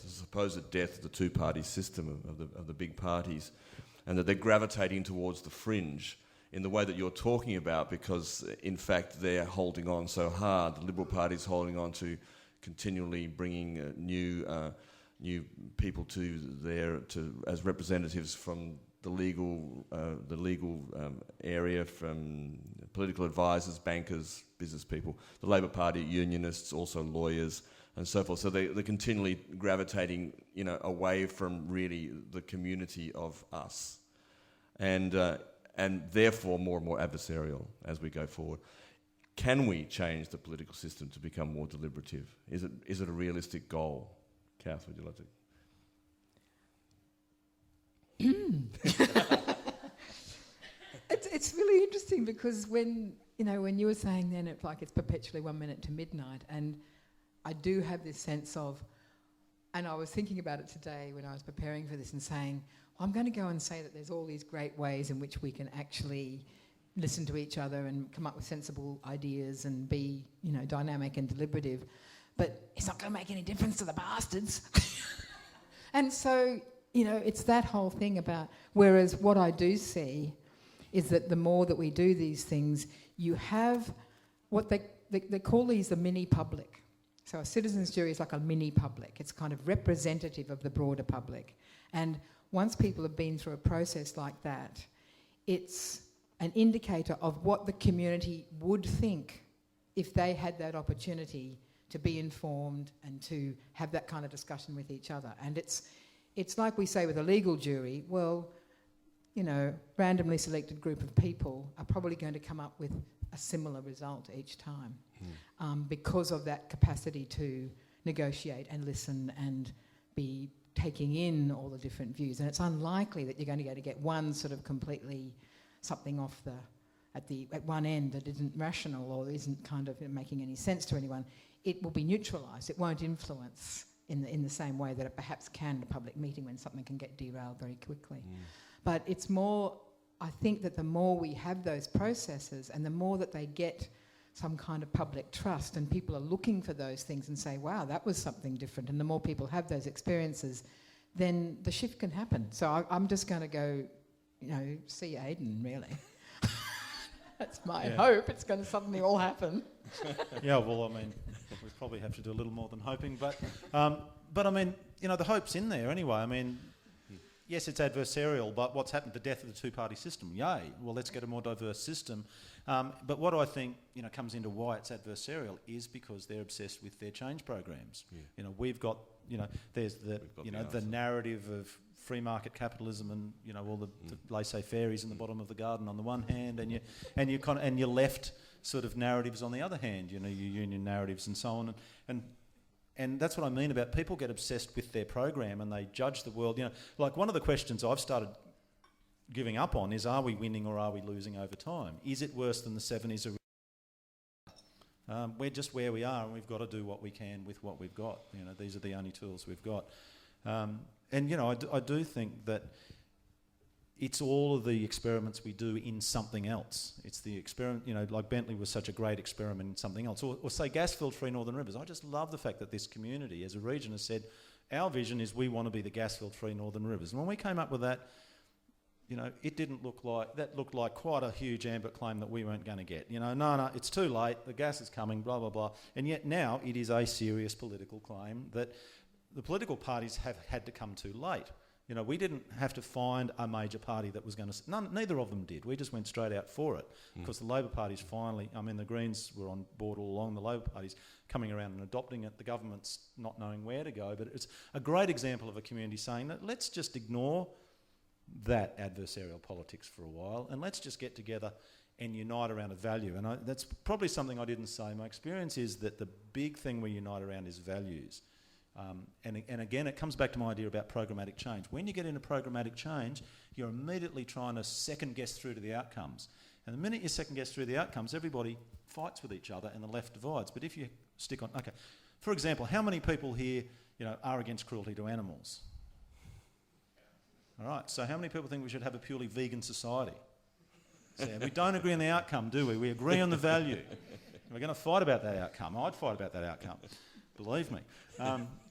supposed death of the two-party system of the big parties, and that they're gravitating towards the fringe in the way that you're talking about, because in fact they're holding on so hard. The Liberal Party's holding on to continually bringing new people as representatives from the legal area, from political advisors, bankers, business people. The Labor Party, unionists, also lawyers, and so forth. So they're continually gravitating, away from really the community of us, and therefore more and more adversarial as we go forward. Can we change the political system to become more deliberative? Is it a realistic goal? Kath, would you like to? It's really interesting, because when you were saying then it's perpetually 1 minute to midnight, and I do have this sense of, and I was thinking about it today when I was preparing for this and saying, I'm going to go and say that there's all these great ways in which we can actually listen to each other and come up with sensible ideas and be, dynamic and deliberative, but it's not going to make any difference to the bastards. And so, it's that whole thing about, whereas what I do see is that the more that we do these things, you have what they call these the mini public. So a citizens' jury is like a mini public. It's kind of representative of the broader public. And once people have been through a process like that, it's an indicator of what the community would think if they had that opportunity to be informed and to have that kind of discussion with each other. And it's like we say with a legal jury, well, randomly selected group of people are probably going to come up with a similar result each time, because of that capacity to negotiate and listen and be taking in all the different views. And it's unlikely that you're going to get one sort of completely something off at one end that isn't rational or isn't kind of making any sense to anyone. It will be neutralised. It won't influence in the same way that it perhaps can at a public meeting, when something can get derailed very quickly. But it's more, I think that the more we have those processes and the more that they get some kind of public trust and people are looking for those things and say, wow, that was something different, and the more people have those experiences, then the shift can happen. So I'm just going to go, see Aidan, really. That's my hope. It's going to suddenly all happen. Yeah, well, we probably have to do a little more than hoping, but the hope's in there anyway. Yes, it's adversarial, but what's happened? The death of the two-party system. Yay! Well, let's get a more diverse system. But what I think comes into why it's adversarial is because they're obsessed with their change programs. Yeah. We've got there's the narrative of free market capitalism and all the laissez-faire's in the bottom of the garden on the one hand, and your left sort of narratives on the other hand. Your union narratives and so on, and that's what I mean about people get obsessed with their program and they judge the world. Like one of the questions I've started giving up on is, are we winning or are we losing over time? Is it worse than the 70s? We're just where we are, and we've got to do what we can with what we've got. You know, these are the only tools we've got. And, you know, I do think that it's all of the experiments we do in something else. It's the experiment, you know, like Bentley was such a great experiment in something else. Or say gas-filled free Northern Rivers. I just love the fact that this community as a region has said, our vision is we want to be the gas-filled free Northern Rivers. And when we came up with that, you know, it didn't look like, that looked like quite a huge ambit claim that we weren't going to get. You know, no, it's too late, the gas is coming, blah, blah, blah. And yet now it is a serious political claim that the political parties have had to come too late. You know, we didn't have to find a major party that was going to... neither of them did. We just went straight out for it because the Labor Party's finally... I mean, the Greens were on board all along. The Labor Party's coming around and adopting it. The government's not knowing where to go. But it's a great example of a community saying that let's just ignore that adversarial politics for a while and let's just get together and unite around a value. And that's probably something I didn't say. My experience is that the big thing we unite around is values. And again, it comes back to my idea about programmatic change. When you get into programmatic change, you're immediately trying to second guess through to the outcomes. And the minute you second guess through the outcomes, everybody fights with each other and the left divides. But if you stick on... Okay, for example, how many people here, you know, are against cruelty to animals? All right, so how many people think we should have a purely vegan society? So we don't agree on the outcome, do we? We agree on the value. We're going to fight about that outcome. I'd fight about that outcome. Believe me.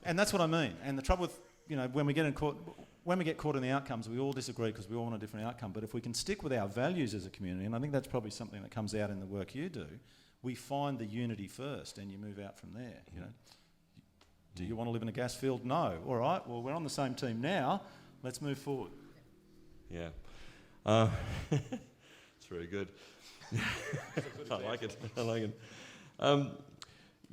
And that's what I mean. And the trouble with, you know, when we get caught in the outcomes, we all disagree because we all want a different outcome. But if we can stick with our values as a community, and I think that's probably something that comes out in the work you do, we find the unity first and you move out from there, you know. Do you want to live in a gas field? No. All right, well, we're on the same team now. Let's move forward. Yeah. It's very good. I like it. I like it.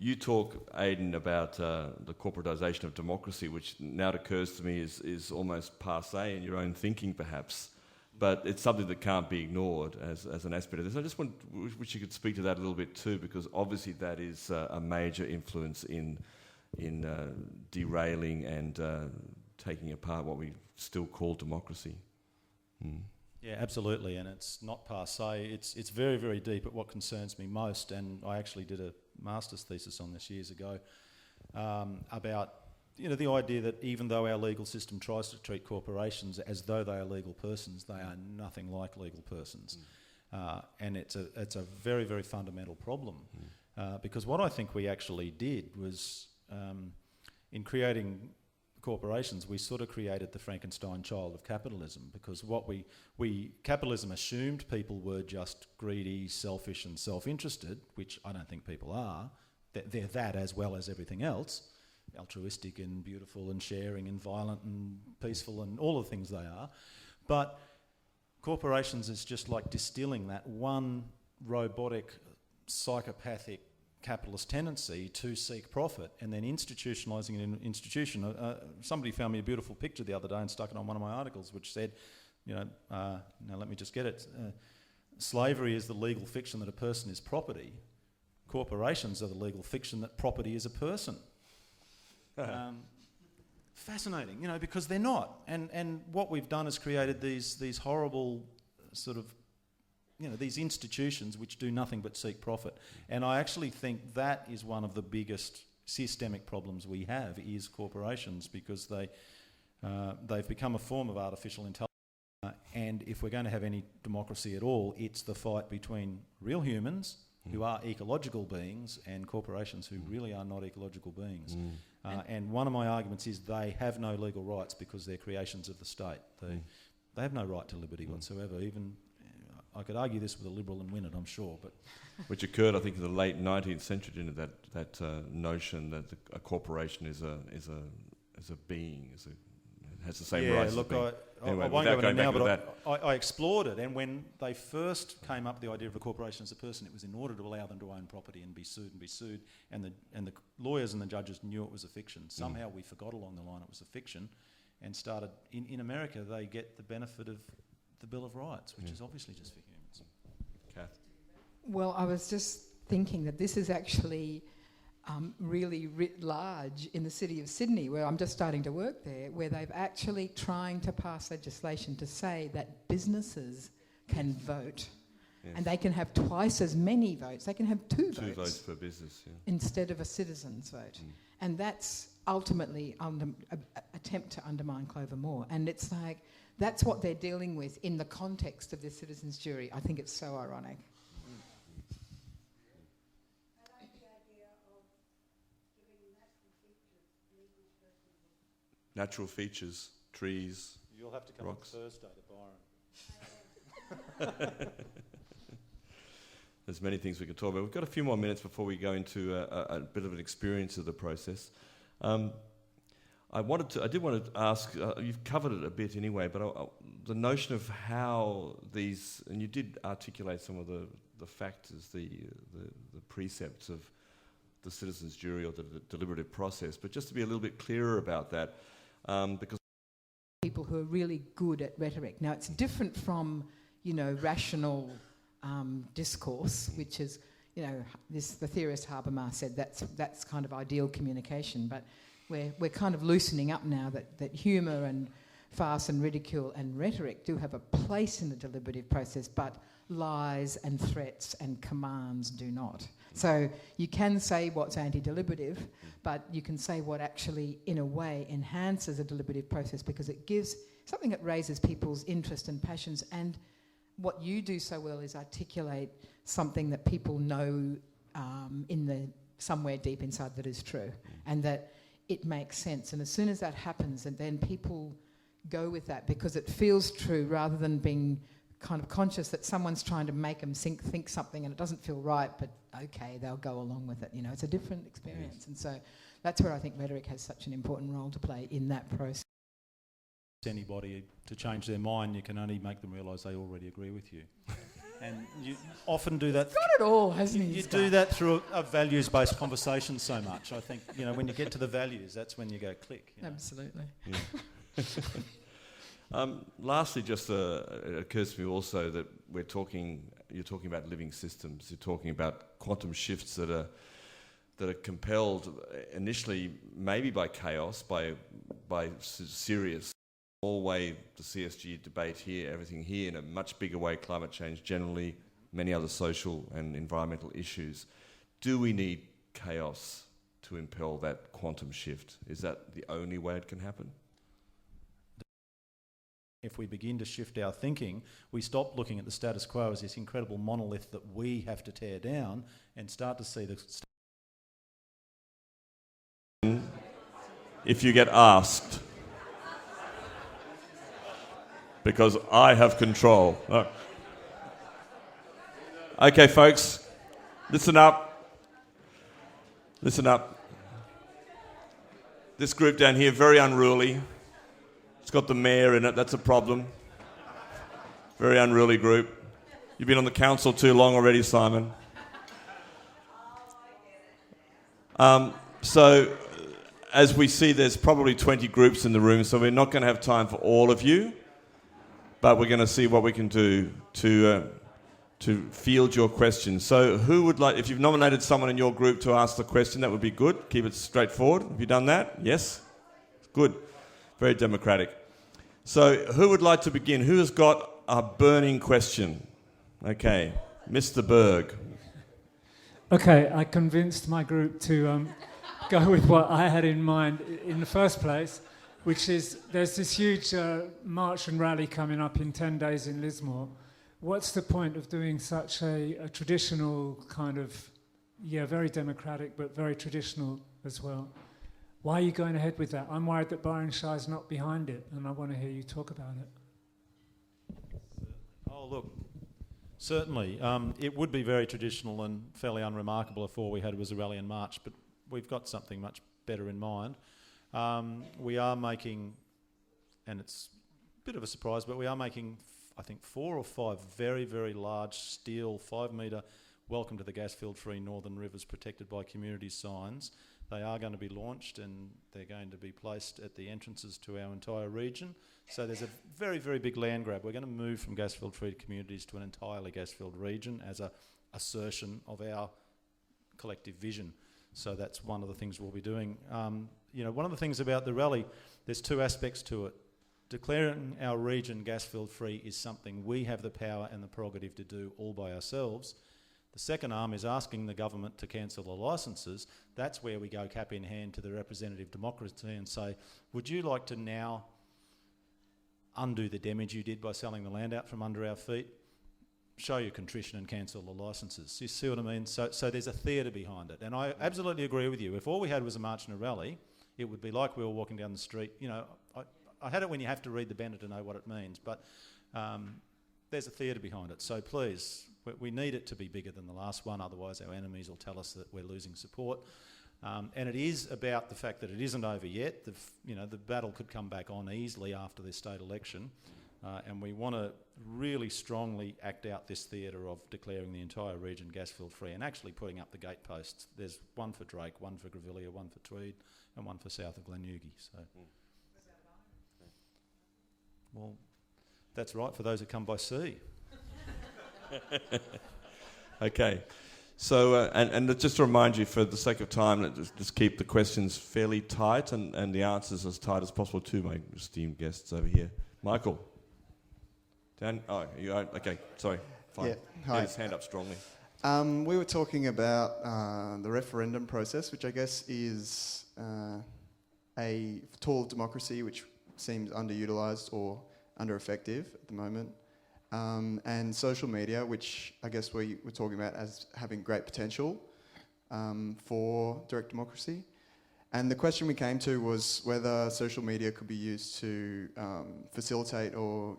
You talk, Aidan, about the corporatisation of democracy, which now occurs to me is almost passé in your own thinking, perhaps. But it's something that can't be ignored as an aspect of this. I just wish you could speak to that a little bit too, because obviously that is a major influence in derailing and taking apart what we still call democracy. Yeah, absolutely, and it's not passé. It's very, very deep at what concerns me most, and I actually did a master's thesis on this years ago about, you know, the idea that even though our legal system tries to treat corporations as though they are legal persons, they are nothing like legal persons, and it's a very, very fundamental problem because what I think we actually did was in creating corporations, we sort of created the Frankenstein child of capitalism, because what capitalism assumed people were just greedy, selfish and self-interested, which I don't think people are. They're that as well as everything else, altruistic and beautiful and sharing and violent and peaceful and all the things they are. But corporations is just like distilling that one robotic, psychopathic capitalist tendency to seek profit and then institutionalising it in an institution. Somebody found me a beautiful picture the other day and stuck it on one of my articles, which said, you know, now let me just get it. Slavery is the legal fiction that a person is property. Corporations are the legal fiction that property is a person. Fascinating, you know, because they're not. And what we've done is created these horrible sort of, you know, these institutions which do nothing but seek profit. And I actually think that is one of the biggest systemic problems we have is corporations, because they've become a form of artificial intelligence. And if we're going to have any democracy at all, it's the fight between real humans who are ecological beings and corporations who really are not ecological beings. And one of my arguments is they have no legal rights because they're creations of the state. They have no right to liberty whatsoever. Even I could argue this with a Liberal and win it, I'm sure. But which occurred, I think, in the late 19th century, didn't it? That notion that a corporation is a being, has the same rights. Yeah, look, anyway, I won't go into it now, but I explored it. And when they first came up with the idea of a corporation as a person, it was in order to allow them to own property and be sued. And the lawyers and the judges knew it was a fiction. Somehow we forgot along the line it was a fiction, and started in America. They get the benefit of the Bill of Rights, which is obviously just for humans. Kath? Well, I was just thinking that this is actually really writ large in the city of Sydney, where I'm just starting to work there, where they've actually trying to pass legislation to say that businesses can vote. Yes. And they can have twice as many votes. They can have two Two votes per business, yeah. instead of a citizen's vote. And that's ultimately an attempt to undermine Clover Moore. And it's like, that's what they're dealing with in the context of the citizens' jury. I think it's so ironic. Natural features, trees. You'll have to come Rocks. on Thursday to Byron. There's many things we could talk about. We've got a few more minutes before we go into a bit of an experience of the process. I did want to ask, you've covered it a bit anyway, but the notion of how these, and you did articulate some of the factors, the precepts of the citizens' jury or the deliberative process, but just to be a little bit clearer about that, because People who are really good at rhetoric. Now, it's different from, rational discourse, which is, the theorist Habermas said that's kind of ideal communication, but we're kind of loosening up now that humour and farce and ridicule and rhetoric do have a place in the deliberative process, but lies and threats and commands do not. So you can say what's anti-deliberative, but you can say what actually, in a way, enhances a deliberative process because it gives something that raises people's interest and passions. And what you do so well is articulate something that people know somewhere deep inside that is true, and that it makes sense. And as soon as that happens, and then people go with that because it feels true rather than being kind of conscious that someone's trying to make them think something and it doesn't feel right, but okay, they'll go along with it. It's a different experience. Yes. And so that's where I think rhetoric has such an important role to play in that process. Anybody to change their mind, you can only make them realise they already agree with you. And you often do that. Got it all, hasn't he? You do that through a values-based conversation so much. I think, when you get to the values, that's when you go click. Absolutely. Yeah. Lastly, just it occurs to me also that you're talking about living systems. You're talking about quantum shifts that are compelled initially maybe by chaos, by serious, small way the CSG debate here, everything here, in a much bigger way, climate change generally, many other social and environmental issues. Do we need chaos to impel that quantum shift? Is that the only way it can happen? If we begin to shift our thinking, we stop looking at the status quo as this incredible monolith that we have to tear down and start to see the... If you get asked, because I have control. Oh. Okay, folks, listen up. Listen up. This group down here, very unruly. It's got the mayor in it, that's a problem. Very unruly group. You've been on the council too long already, Simon. So, as we see, there's probably 20 groups in the room, so we're not going to have time for all of you, but we're going to see what we can do to field your questions. So who would like, if you've nominated someone in your group to ask the question, that would be good. Keep it straightforward. Have you done that? Yes? Good. Very democratic. So who would like to begin? Who has got a burning question? Okay, Mr. Berg. Okay, I convinced my group to go with what I had in mind in the first place, which is there's this huge march and rally coming up in 10 days in Lismore. What's the point of doing such a traditional kind of, very democratic, but very traditional as well? Why are you going ahead with that? I'm worried that Byron Shire's not behind it, and I want to hear you talk about it. Oh, look, certainly. It would be very traditional and fairly unremarkable if all we had was a rally and march, but we've got something much better in mind. We are making, and it's a bit of a surprise, but we are making, I think, 4 or 5 very, very large steel 5-metre welcome to the gas-field-free Northern Rivers protected by community signs. They are going to be launched and they're going to be placed at the entrances to our entire region. So there's a very, very big land grab. We're going to move from gas-field-free communities to an entirely gas-filled region as a assertion of our collective vision. So that's one of the things we'll be doing. One of the things about the rally, there's 2 aspects to it. Declaring our region gas-field free is something we have the power and the prerogative to do all by ourselves. The second arm is asking the government to cancel the licences. That's where we go cap in hand to the representative democracy and say, would you like to now undo the damage you did by selling the land out from under our feet? Show your contrition and cancel the licences. You see what I mean? So there's a theatre behind it. And I absolutely agree with you. If all we had was a march and a rally, it would be like we were walking down the street. You know, I had it when you have to read the banner to know what it means, but there's a theatre behind it. So please, we need it to be bigger than the last one, otherwise our enemies will tell us that we're losing support. And it is about the fact that it isn't over yet. The battle could come back on easily after this state election. And we want to really strongly act out this theatre of declaring the entire region gas-field free and actually putting up the gateposts. There's one for Drake, one for Grevillea, one for Tweed, and one for south of Glenugie. So, well, that's right for those who come by sea. Okay. So, and just to remind you, for the sake of time, let's just keep the questions fairly tight and the answers as tight as possible to my esteemed guests over here. Michael. Dan? Oh, you are? Okay, sorry. Fine. Yeah, hi. Get his hand up strongly. We were talking about the referendum process, which I guess is a tool of democracy which seems underutilised or under-effective at the moment. And social media, which I guess we were talking about as having great potential for direct democracy. And the question we came to was whether social media could be used to facilitate or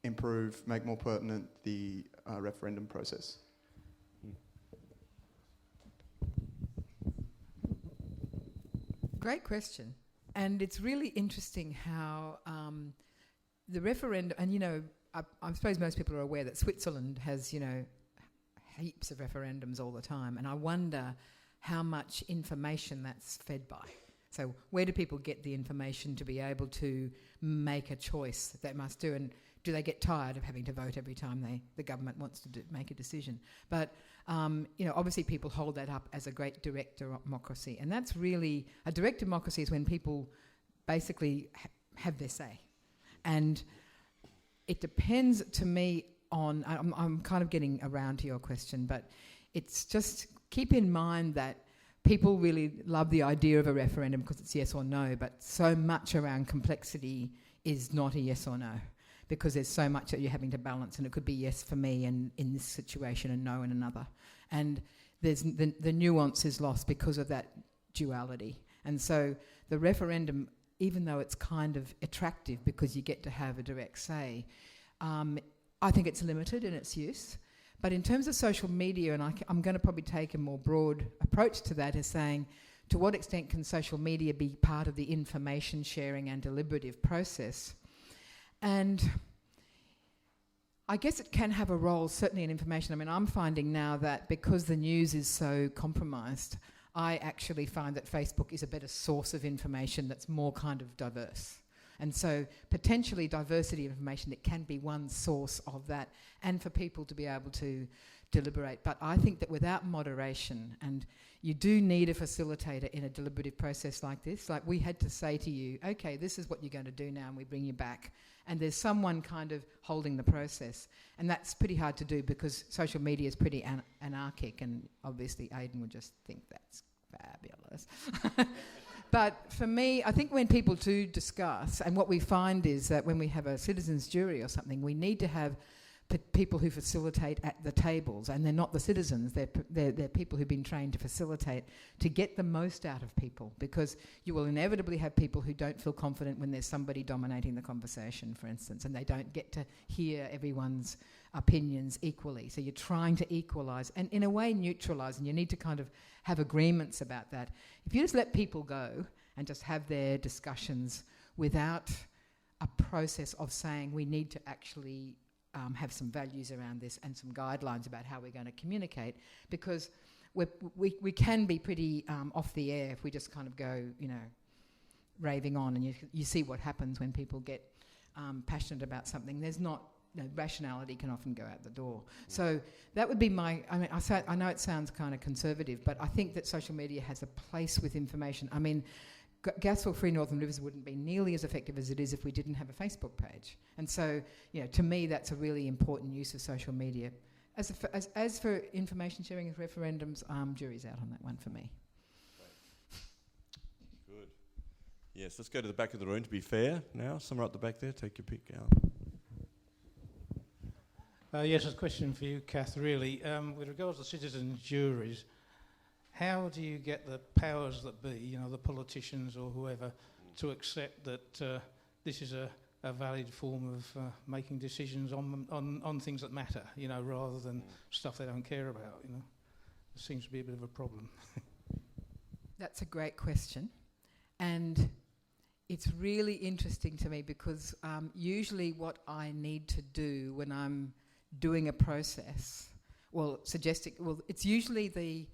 improve, make more pertinent the referendum process. Great question. And it's really interesting how the referendum, and I suppose most people are aware that Switzerland has, heaps of referendums all the time. And I wonder how much information that's fed by. So where do people get the information to be able to make a choice that they must do? And do they get tired of having to vote every time the government wants to make a decision? But, obviously people hold that up as a great direct democracy. And that's really, a direct democracy is when people basically have their say. And it depends to me on, I'm kind of getting around to your question, but it's just keep in mind that people really love the idea of a referendum because it's yes or no, but so much around complexity is not a yes or no because there's so much that you're having to balance, and it could be yes for me and in this situation and no in another. And there's the nuance is lost because of that duality. And so the referendum, even though it's kind of attractive because you get to have a direct say, I think it's limited in its use. But in terms of social media, and I'm going to probably take a more broad approach to that, is saying, to what extent can social media be part of the information sharing and deliberative process? And I guess it can have a role, certainly in information. I mean, I'm finding now that because the news is so compromised, I actually find that Facebook is a better source of information that's more kind of diverse. And so potentially diversity of information, it can be one source of that, and for people to be able to deliberate. But I think that without moderation, and you do need a facilitator in a deliberative process like this, like we had to say to you, okay, this is what you're going to do now, and we bring you back. And there's someone kind of holding the process. And that's pretty hard to do because social media is pretty anarchic, and obviously Aidan would just think that's fabulous. But for me, I think when people do discuss, and what we find is that when we have a citizens' jury or something, we need to have people who facilitate at the tables, and they're not the citizens, they're people who've been trained to facilitate, to get the most out of people, because you will inevitably have people who don't feel confident when there's somebody dominating the conversation, for instance, and they don't get to hear everyone's opinions equally. So you're trying to equalise and in a way neutralise, and you need to kind of have agreements about that. If you just let people go and just have their discussions without a process of saying we need to actually have some values around this and some guidelines about how we're going to communicate, because we can be pretty off the air if we just kind of go, raving on, and you see what happens when people get passionate about something. There's not, rationality can often go out the door. So that would be I know it sounds kind of conservative, but I think that social media has a place with information. I mean, Gas for Free Northern Rivers wouldn't be nearly as effective as it is if we didn't have a Facebook page. And so, to me, that's a really important use of social media. As for information sharing with referendums, jury's out on that one for me. Good. Yes, let's go to the back of the room to be fair now. Somewhere at the back there, take your pick, Al. Yes, it's a question for you, Kath, really. With regards to citizen juries, how do you get the powers that be, the politicians or whoever, to accept that this is a valid form of making decisions on things that matter, rather than stuff they don't care about, It seems to be a bit of a problem. That's a great question. And it's really interesting to me because usually what I need to do when I'm doing a process, it's usually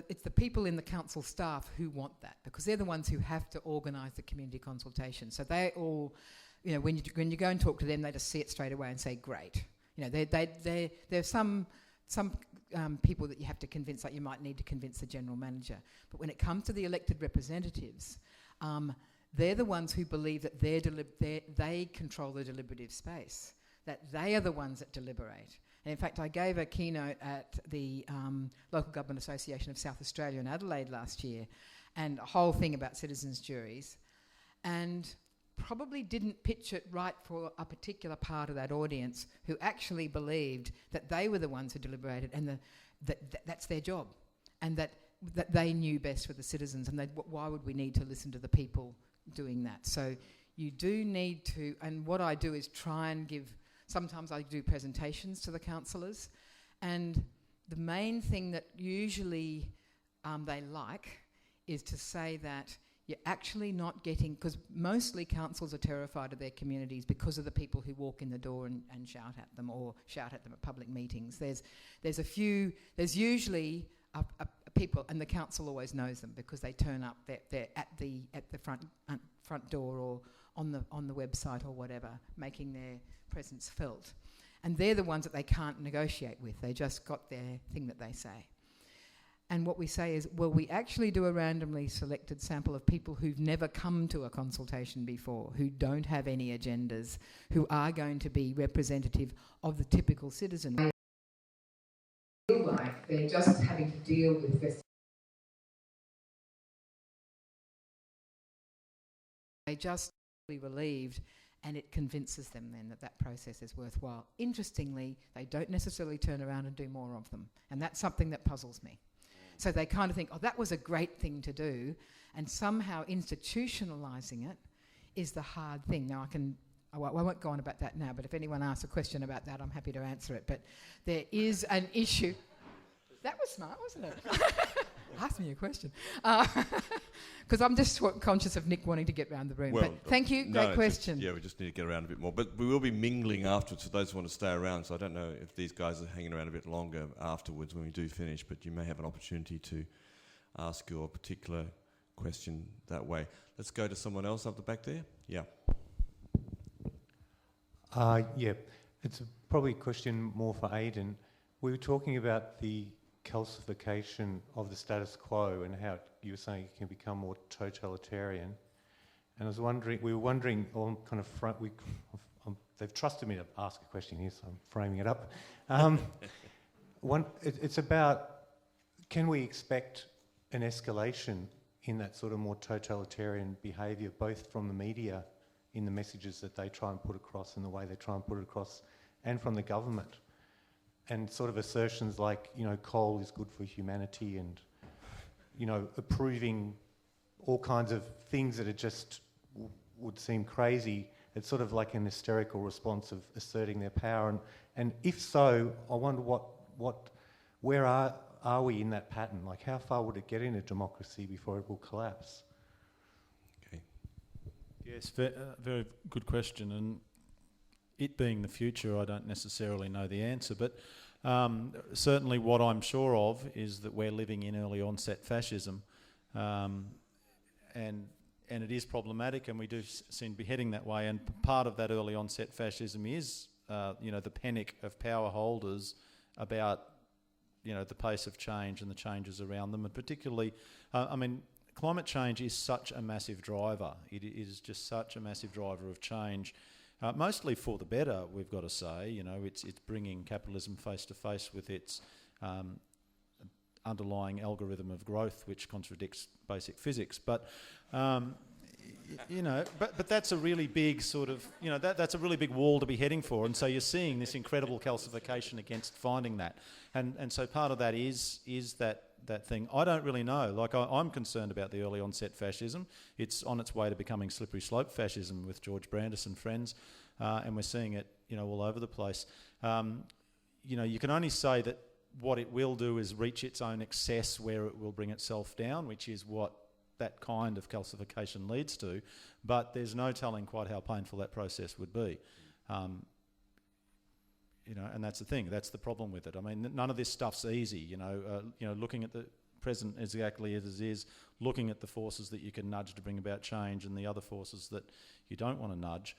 it's the people in the council staff who want that, because they're the ones who have to organise the community consultation. So they all, when you go and talk to them, they just see it straight away and say, great. There's some people that you have to convince, like you might need to convince the general manager. But when it comes to the elected representatives, they're the ones who believe that they control the deliberative space, that they are the ones that deliberate. And in fact, I gave a keynote at the Local Government Association of South Australia in Adelaide last year, and a whole thing about citizens' juries, and probably didn't pitch it right for a particular part of that audience who actually believed that they were the ones who deliberated, and that's their job, and that they knew best for the citizens, and why would we need to listen to the people doing that? So you do need to, and what I do is try and sometimes I do presentations to the councillors, and the main thing that usually they like is to say that you're actually not getting, because mostly councils are terrified of their communities because of the people who walk in the door and shout at them, or shout at them at public meetings. There's usually people, and the council always knows them because they turn up. They're at the front door or on the website or whatever, making their presence felt. And they're the ones that they can't negotiate with. They just got their thing that they say. And what we say is, well, we actually do a randomly selected sample of people who've never come to a consultation before, who don't have any agendas, who are going to be representative of the typical citizen. They feel like they're just having to deal with this. They just feel relieved, and it convinces them then that process is worthwhile. Interestingly, they don't necessarily turn around and do more of them, and that's something that puzzles me. So they kind of think, oh, that was a great thing to do, and somehow institutionalising it is the hard thing. Now, I won't go on about that now, but if anyone asks a question about that, I'm happy to answer it. But there is an issue. That was smart, wasn't it? Ask me a question. Because I'm just conscious of Nick wanting to get around the room. Well, but thank you, great question. We just need to get around a bit more. But we will be mingling afterwards for those who want to stay around, so I don't know if these guys are hanging around a bit longer afterwards when we do finish, but you may have an opportunity to ask your particular question that way. Let's go to someone else up the back there. Yeah. It's probably a question more for Aidan. We were talking about the calcification of the status quo and how you were saying it can become more totalitarian. And we were wondering on kind of front, they've trusted me to ask a question here, so I'm framing it up. It's about, can we expect an escalation in that sort of more totalitarian behaviour, both from the media in the messages that they try and put across and the way they try and put it across, and from the government? And sort of assertions like, coal is good for humanity, and, approving all kinds of things that are just would seem crazy. It's sort of like an hysterical response of asserting their power. And if so, I wonder where are we in that pattern? Like, how far would it get in a democracy before it will collapse? Okay. Yes, very good question. And it being the future, I don't necessarily know the answer, but certainly what I'm sure of is that we're living in early onset fascism, and it is problematic, and we do seem to be heading that way. And part of that early onset fascism is, the panic of power holders about, the pace of change and the changes around them, and particularly, climate change is such a massive driver. It is just such a massive driver of change, mostly for the better, we've got to say. You know, it's bringing capitalism face to face with its underlying algorithm of growth, which contradicts basic physics. But you know, but that's a really big sort of, you know, that's a really big wall to be heading for, and so you're seeing this incredible calcification against finding that, and so part of that is that thing. I don't really know. Like I'm concerned about the early onset fascism. It's on its way to becoming slippery slope fascism with George Brandis and friends, and we're seeing it, you know, all over the place. You know, you can only say that what it will do is reach its own excess where it will bring itself down, which is what that kind of calcification leads to, but there's no telling quite how painful that process would be. You know, and that's the thing. That's the problem with it. I mean, none of this stuff's easy. You know, looking at the present exactly as it is, looking at the forces that you can nudge to bring about change, and the other forces that you don't want to nudge.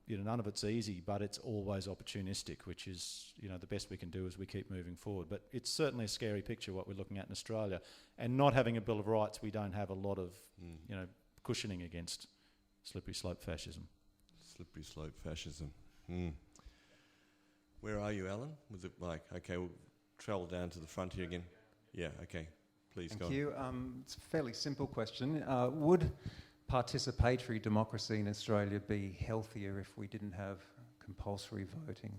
You know, none of it's easy, but it's always opportunistic, which is, you know, the best we can do as we keep moving forward. But it's certainly a scary picture what we're looking at in Australia, and not having a Bill of Rights, we don't have a lot of, you know, cushioning against slippery slope fascism. Slippery slope fascism. Where are you, Alan? With the mic. Okay, we'll travel down to the front here again. Yeah, okay. Please go on. Thank you. It's a fairly simple question. Would participatory democracy in Australia be healthier if we didn't have compulsory voting?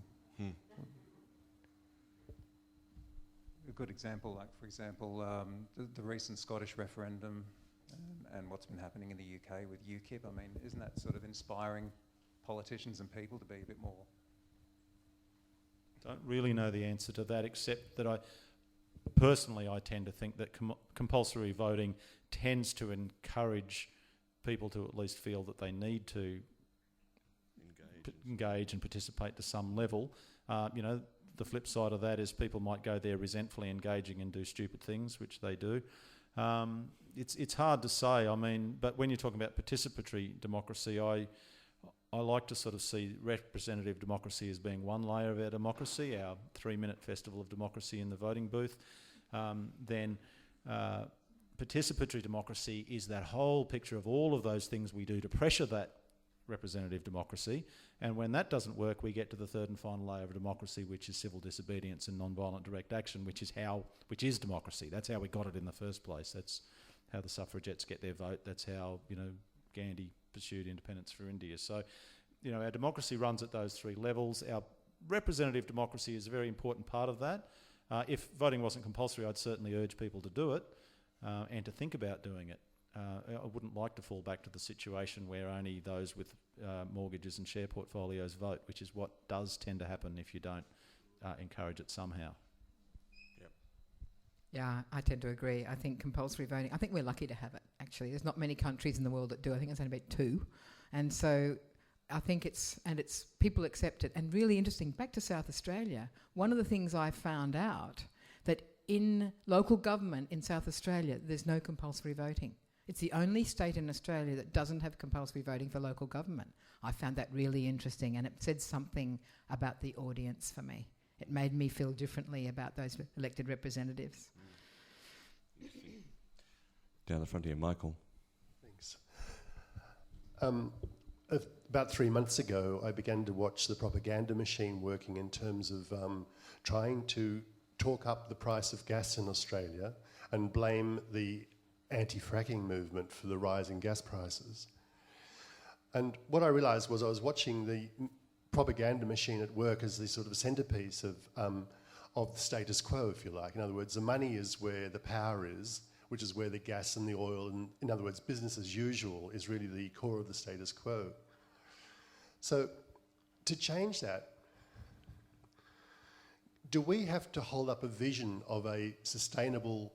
A good example, like, for example, the recent Scottish referendum and what's been happening in the UK with UKIP. I mean, isn't that sort of inspiring politicians and people to be a bit more? Don't really know the answer to that, except that I tend to think that compulsory voting tends to encourage people to at least feel that they need to engage and participate to some level. You know, the flip side of that is people might go there resentfully engaging and do stupid things, which they do. It's hard to say. I mean, but when you're talking about participatory democracy, I like to sort of see representative democracy as being one layer of our democracy, our 3-minute festival of democracy in the voting booth. Then participatory democracy is that whole picture of all of those things we do to pressure that representative democracy, and when that doesn't work, we get to the third and final layer of democracy, which is civil disobedience and non-violent direct action, which is democracy. That's how we got it in the first place. That's how the suffragettes get their vote. That's how, you know, Gandhi pursued independence for India. So, you know, our democracy runs at those three levels. Our representative democracy is a very important part of that. If voting wasn't compulsory, I'd certainly urge people to do it and to think about doing it. I wouldn't like to fall back to the situation where only those with mortgages and share portfolios vote, which is what does tend to happen if you don't encourage it somehow. Yep. Yeah, I tend to agree. I think compulsory voting, I think we're lucky to have it, actually. There's not many countries in the world that do. I think it's only about 2. And so I think it's people accept it. And really interesting, back to South Australia, one of the things I found out that in local government in South Australia, there's no compulsory voting. It's the only state in Australia that doesn't have compulsory voting for local government. I found that really interesting, and it said something about the audience for me. It made me feel differently about those elected representatives. Down the front here, Michael. Thanks. About 3 months ago, I began to watch the propaganda machine working in terms of trying to talk up the price of gas in Australia and blame the anti-fracking movement for the rise in gas prices. And what I realised was I was watching the propaganda machine at work as the sort of centrepiece of the status quo, if you like. In other words, the money is where the power is, which is where the gas and the oil, and in other words, business as usual is really the core of the status quo. So to change that, do we have to hold up a vision of a sustainable,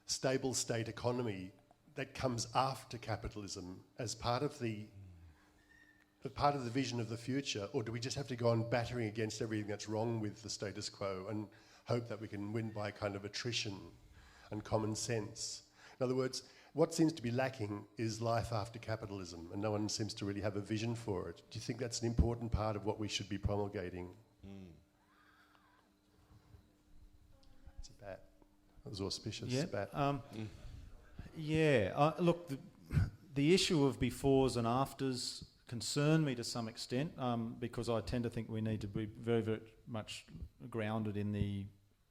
stable state economy that comes after capitalism as part of the vision of the future, or do we just have to go on battering against everything that's wrong with the status quo and hope that we can win by kind of attrition and common sense? In other words, what seems to be lacking is life after capitalism, and no one seems to really have a vision for it. Do you think that's an important part of what we should be promulgating? It's a bat. That was auspicious. Yeah. Bat. Yeah, look, the issue of befores and afters concern me to some extent, because I tend to think we need to be very, very much grounded in the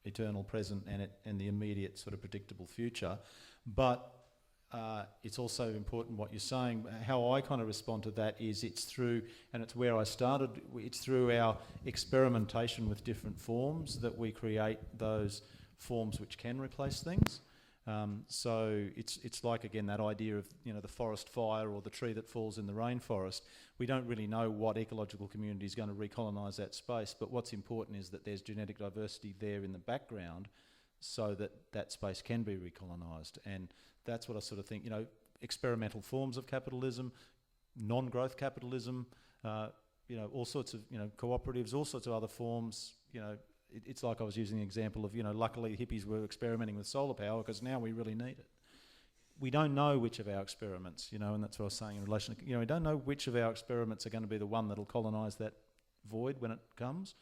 eternal present and the immediate sort of predictable future. But it's also important what you're saying. How I kind of respond to that is it's through, and it's where I started, it's through our experimentation with different forms that we create those forms which can replace things. So it's like, again, that idea of, you know, the forest fire or the tree that falls in the rainforest. We don't really know what ecological community is going to recolonise that space, but what's important is that there's genetic diversity there in the background so that that space can be recolonised. And that's what I sort of think, you know, experimental forms of capitalism, non-growth capitalism, you know, all sorts of, you know, cooperatives, all sorts of other forms, you know. It's like I was using the example of, you know, luckily hippies were experimenting with solar power because now we really need it. We don't know which of our experiments, you know, and that's what I was saying in relation to, you know, we don't know which of our experiments are going to be the one that'll colonise that void when it comes,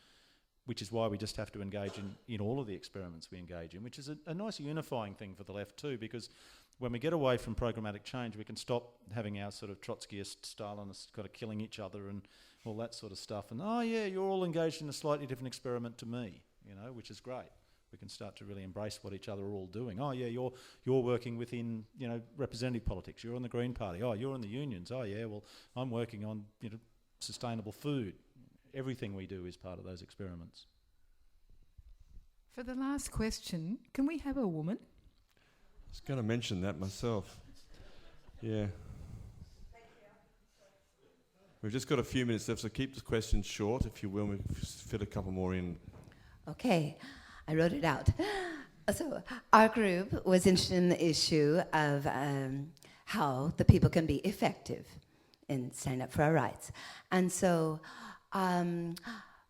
which is why we just have to engage in all of the experiments we engage in, which is a nice unifying thing for the left too, because when we get away from programmatic change, we can stop having our sort of Trotskyist, Stalinist kind of killing each other and all that sort of stuff. And, oh yeah, you're all engaged in a slightly different experiment to me, you know, which is great. We can start to really embrace what each other are all doing. Oh yeah, you're working within, you know, representative politics. You're on the Green Party. Oh, you're in the unions. Oh yeah, well, I'm working on, you know, sustainable food. Everything we do is part of those experiments. For the last question, can we have a woman? I was going to mention that myself. Yeah. We've just got a few minutes left, so keep the questions short, if you will. We'll fit a couple more in. Okay, I wrote it out. So our group was interested in the issue of how the people can be effective in standing up for our rights. And so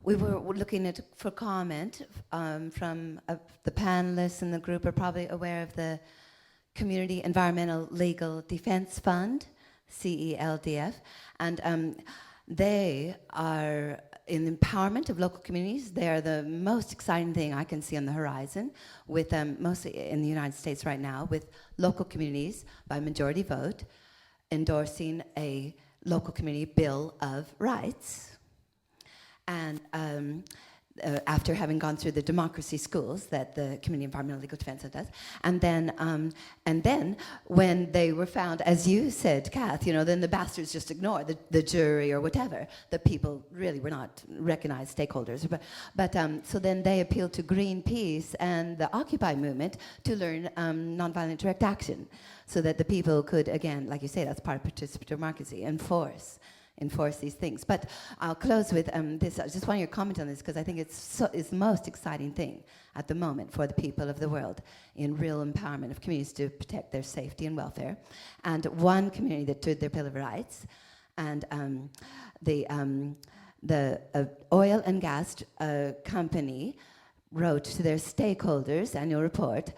we were looking for comment from the panelists in the group are probably aware of the Community Environmental Legal Defense Fund, CELDF, and they are in the empowerment of local communities. They are the most exciting thing I can see on the horizon, with mostly in the United States right now, with local communities by majority vote endorsing a local community Bill of Rights. And after having gone through the democracy schools that the Community Environmental Legal Defense does, and then when they were found, as you said, Kath, you know, then the bastards just ignored the jury or whatever. The people really were not recognized stakeholders, but so then they appealed to Greenpeace and the Occupy movement to learn nonviolent direct action, so that the people could, again, like you say, that's part of participatory democracy, enforce these things. But I'll close with this. I just want your comment on this, because I think it's the most exciting thing at the moment for the people of the world in real empowerment of communities to protect their safety and welfare. And one community that did their Bill of Rights, and the oil and gas company wrote to their stakeholders annual report,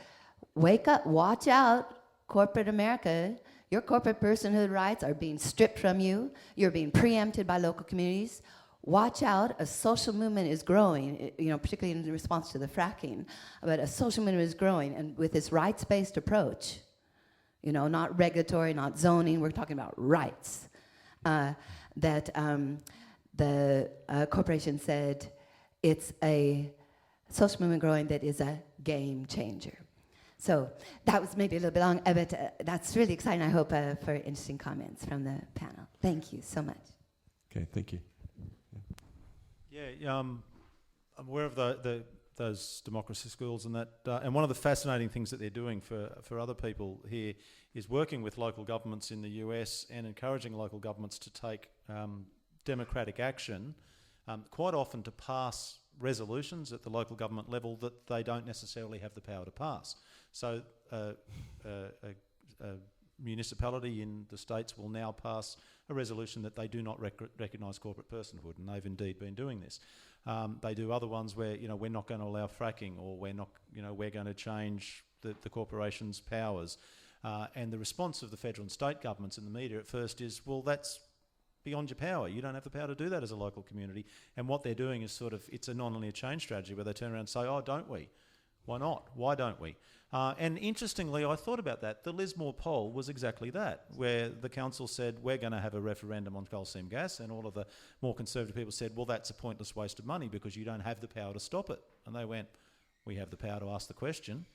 wake up, watch out, corporate America. Your corporate personhood rights are being stripped from you. You're being preempted by local communities. Watch out, a social movement is growing, you know, particularly in response to the fracking, but a social movement is growing, and with this rights-based approach, you know, not regulatory, not zoning, we're talking about rights, that the corporation said it's a social movement growing that is a game changer. So that was maybe a little bit long, but that's really exciting. I hope for interesting comments from the panel. Thank you so much. Okay, thank you. Yeah, I'm aware of those democracy schools and that. And one of the fascinating things that they're doing for other people here is working with local governments in the US and encouraging local governments to take democratic action, quite often to pass resolutions at the local government level that they don't necessarily have the power to pass. So a municipality in the States will now pass a resolution that they do not recognise corporate personhood, and they've indeed been doing this. They do other ones where, you know, we're not going to allow fracking, or we're not, you know, we're going to change the corporation's powers. And the response of the federal and state governments in the media at first is, well, that's beyond your power. You don't have the power to do that as a local community. And what they're doing is sort of, it's a non-linear change strategy where they turn around and say, oh, don't we? Why not? Why don't we? And interestingly, I thought about that. The Lismore poll was exactly that, where the council said, we're going to have a referendum on coal seam gas, and all of the more conservative people said, well, that's a pointless waste of money because you don't have the power to stop it. And they went, we have the power to ask the question.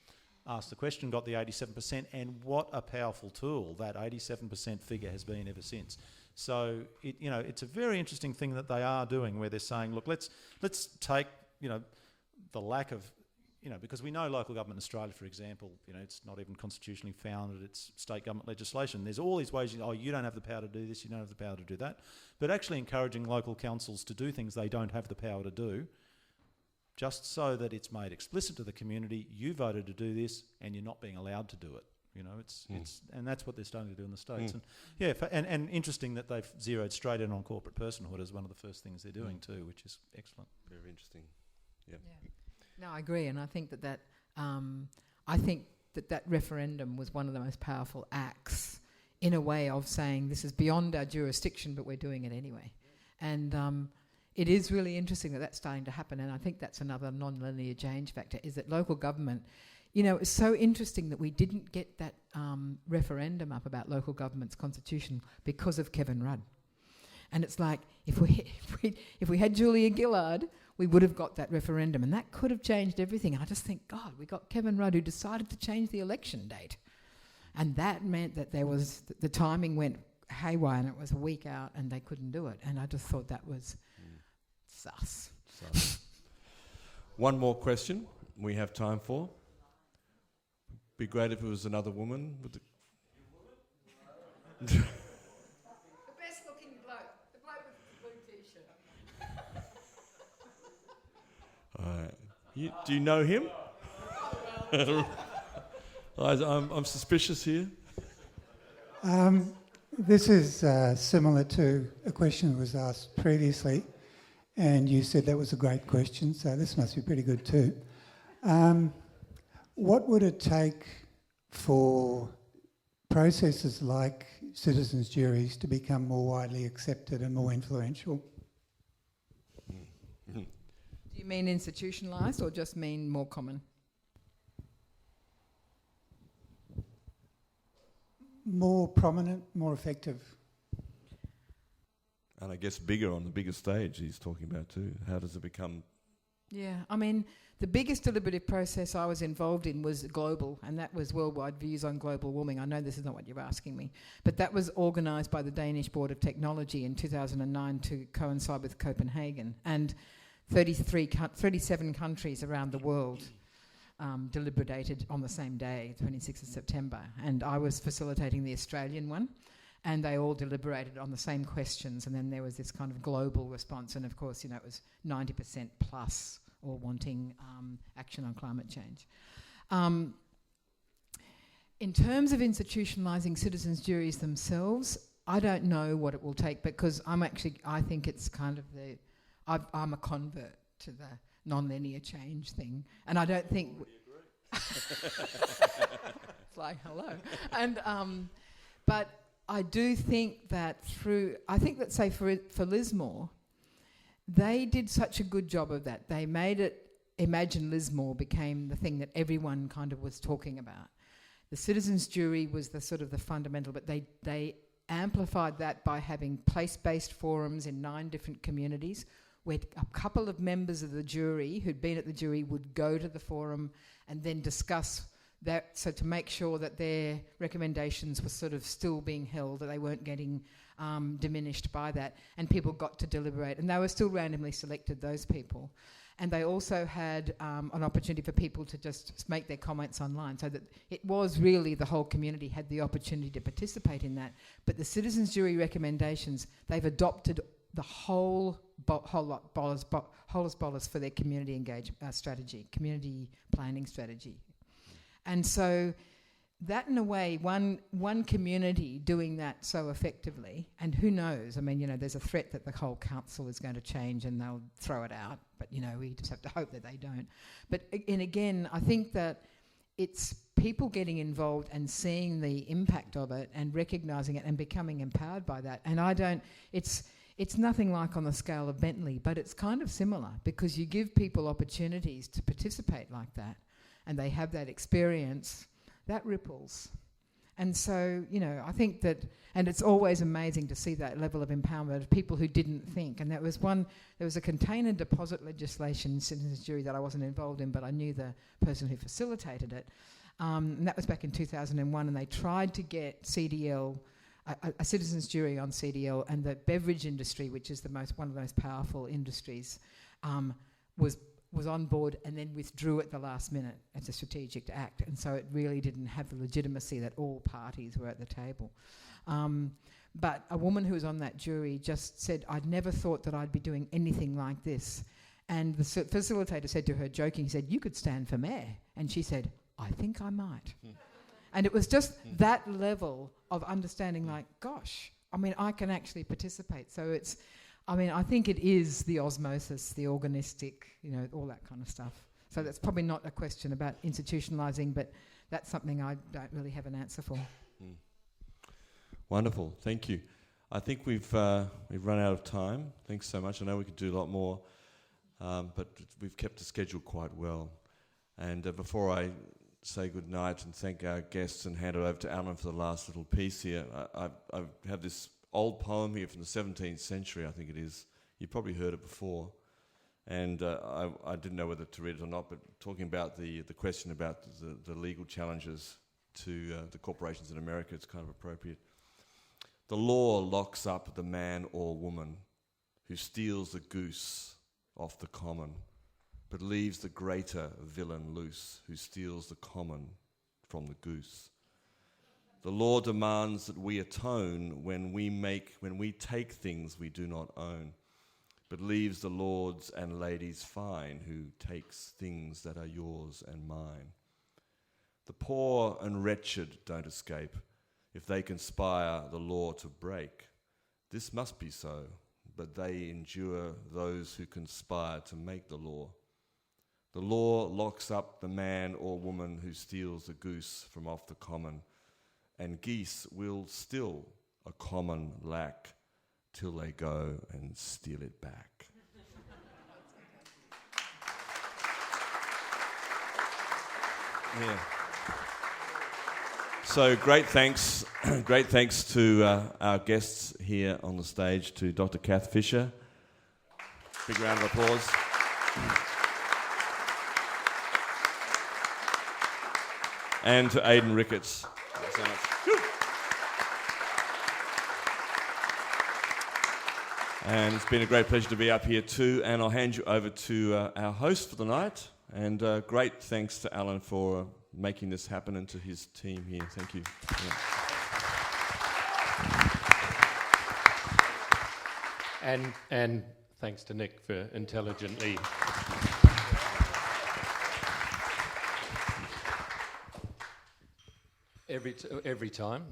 Asked the question, got the 87%, and what a powerful tool that 87% figure has been ever since. So, it's a very interesting thing that they are doing, where they're saying, look, let's take, the lack of, because we know local government in Australia, for example, it's not even constitutionally founded, it's state government legislation. There's all these ways, you don't have the power to do this, you don't have the power to do that. But actually encouraging local councils to do things they don't have the power to do, just so that it's made explicit to the community, you voted to do this and you're not being allowed to do it. And that's what they're starting to do in the States. And interesting that they've zeroed straight in on corporate personhood as one of the first things they're doing too, which is excellent. Very interesting. Yeah. No, I agree, and I think that referendum was one of the most powerful acts, in a way of saying this is beyond our jurisdiction, but we're doing it anyway. And it is really interesting that that's starting to happen, and I think that's another non-linear change factor, is that local government, it's so interesting that we didn't get that referendum up about local government's constitution because of Kevin Rudd. And it's like, if we had Julia Gillard, we would have got that referendum, and that could have changed everything. And I just think, God, we got Kevin Rudd, who decided to change the election date. And that meant that the timing went haywire, and it was a week out, and they couldn't do it. And I just thought that was sus. One more question we have time for. Be great if it was another woman. With the best looking bloke. The bloke with the blue t-shirt. Do you know him? I'm suspicious here. This is similar to a question that was asked previously, and you said that was a great question, so this must be pretty good too. What would it take for processes like citizens' juries to become more widely accepted and more influential? Do you mean institutionalised or just mean more common? More prominent, more effective. And I guess bigger on the bigger stage he's talking about too. How does it become? Yeah, I mean, the biggest deliberative process I was involved in was global, and that was Worldwide Views on Global Warming. I know this is not what you're asking me, but that was organised by the Danish Board of Technology in 2009 to coincide with Copenhagen. And 37 countries around the world deliberated on the same day, 26th of September. And I was facilitating the Australian one, and they all deliberated on the same questions, and then there was this kind of global response, and of course, it was 90% plus all wanting action on climate change. In terms of institutionalising citizens' juries themselves, I don't know what it will take, because I think it's kind of I'm a convert to the non-linear change thing, and I don't think... It's like, hello. And, but I do think that say for Lismore, they did such a good job of that. They made it, Imagine Lismore became the thing that everyone kind of was talking about. The citizens' jury was the sort of the fundamental, but they amplified that by having place-based forums in 9 different communities, where a couple of members of the jury who'd been at the jury would go to the forum and then discuss that, so to make sure that their recommendations were sort of still being held, that they weren't getting diminished by that, and people got to deliberate, and they were still randomly selected, those people. And they also had an opportunity for people to just make their comments online, so that it was really the whole community had the opportunity to participate in that. But the citizens' jury recommendations, they've adopted the whole as bolus for their community engagement strategy, community planning strategy. And so that, in a way, one community doing that so effectively, and who knows, I mean, there's a threat that the whole council is going to change and they'll throw it out, but, we just have to hope that they don't. But, and again, I think that it's people getting involved and seeing the impact of it and recognising it and becoming empowered by that. And it's nothing like on the scale of Bentley, but it's kind of similar, because you give people opportunities to participate like that. and they have that experience, that ripples. And so, you know, I think that, and it's always amazing to see that level of empowerment of people who didn't think. And there was a container deposit legislation in citizens' jury that I wasn't involved in, but I knew the person who facilitated it. And that was back in 2001, and they tried to get CDL, a citizens' jury on CDL, and the beverage industry, which is one of the most powerful industries, was on board and then withdrew at the last minute as a strategic act. And so it really didn't have the legitimacy that all parties were at the table. But a woman who was on that jury just said, "I'd never thought that I'd be doing anything like this." And the facilitator said to her, joking, he said, "You could stand for mayor." And she said, "I think I might." And it was just that level of understanding, like, gosh, I mean, I can actually participate. So it's, I mean, I think it is the osmosis, the organistic, you know, all that kind of stuff. So that's probably not a question about institutionalising, but that's something I don't really have an answer for. Wonderful, thank you. I think we've run out of time. Thanks so much. I know we could do a lot more, but we've kept the schedule quite well. And before I say good night and thank our guests and hand it over to Alan for the last little piece here, I have this old poem here from the 17th century, I think it is. You've probably heard it before. And I didn't know whether to read it or not, but talking about the question about the legal challenges to the corporations in America, it's kind of appropriate. The law locks up the man or woman who steals the goose off the common, but leaves the greater villain loose who steals the common from the goose. The law demands that we atone when we take things we do not own, but leaves the lords and ladies fine who takes things that are yours and mine. The poor and wretched don't escape if they conspire the law to break. This must be so, but they endure those who conspire to make the law. The law locks up the man or woman who steals the goose from off the common, and geese will still a common lack till they go and steal it back. Yeah. So great thanks to our guests here on the stage, to Dr. Kath Fisher. Big round of applause. And to Aidan Ricketts. Thanks so much. And it's been a great pleasure to be up here too. And I'll hand you over to our host for the night. And great thanks to Alan for making this happen and to his team here. Thank you. Yeah. And thanks to Nick for intelligently. Every time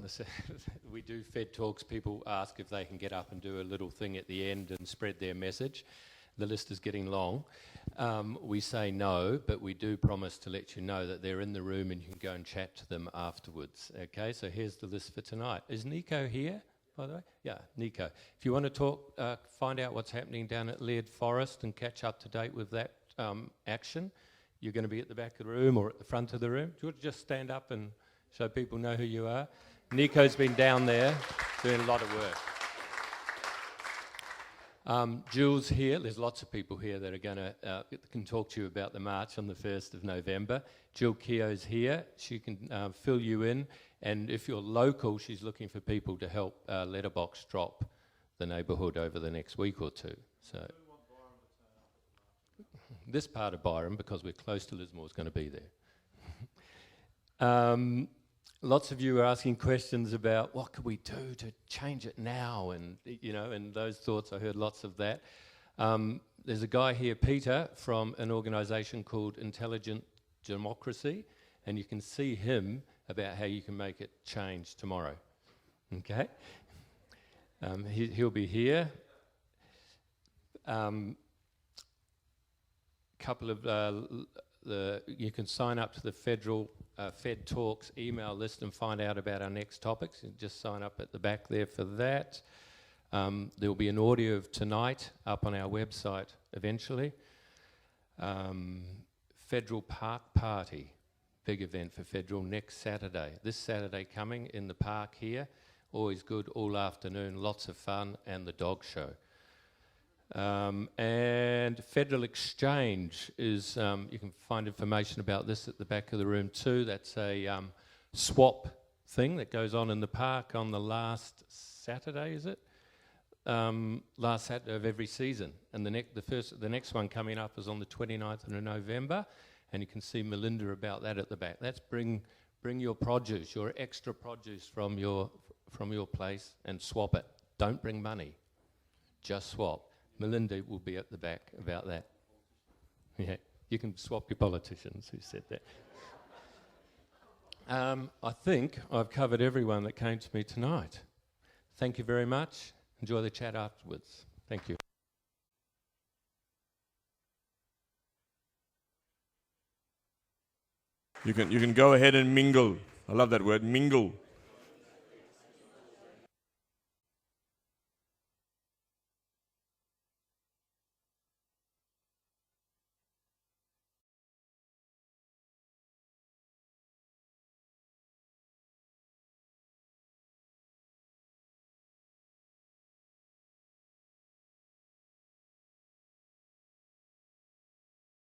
we do FedTalks, people ask if they can get up and do a little thing at the end and spread their message. The list is getting long. We say no, but we do promise to let you know that they're in the room and you can go and chat to them afterwards. Okay, so here's the list for tonight. Is Nico here, by the way? Yeah, Nico. If you want to talk, find out what's happening down at Laird Forest and catch up to date with that action, you're going to be at the back of the room or at the front of the room. Do you want to just stand up and so people know who you are? Nico's been down there doing a lot of work. Jul's here. There's lots of people here that are going to can talk to you about the march on the 1st of November. Jill Keogh's here. She can fill you in. And if you're local, she's looking for people to help letterbox drop the neighbourhood over the next week or two. So this part of Byron, because we're close to Lismore, is going to be there. Lots of you are asking questions about what could we do to change it now, and and those thoughts. I heard lots of that. There's a guy here, Peter, from an organisation called Intelligent Democracy, and you can see him about how you can make it change tomorrow. Okay, he'll be here. Couple of you can sign up to the federal FedTalks email list and find out about our next topics. You just sign up at the back there for that. There will be an audio of tonight up on our website eventually. Federal Park Party. big event for Federal next Saturday. This Saturday coming in the park here. Always good all afternoon, lots of fun, and the dog show. And Federal Exchange is, you can find information about this at the back of the room too. That's a swap thing that goes on in the park on the last Saturday, is it? Last Saturday of every season. And the next one coming up is on the 29th of November, and you can see Melinda about that at the back. That's bring your produce, your extra produce from your place and swap it. Don't bring money, just swap. Melinda will be at the back about that. Yeah, you can swap your politicians. Who said that? I think I've covered everyone that came to me tonight. Thank you very much. Enjoy the chat afterwards. Thank you. You can go ahead and mingle. I love that word, mingle.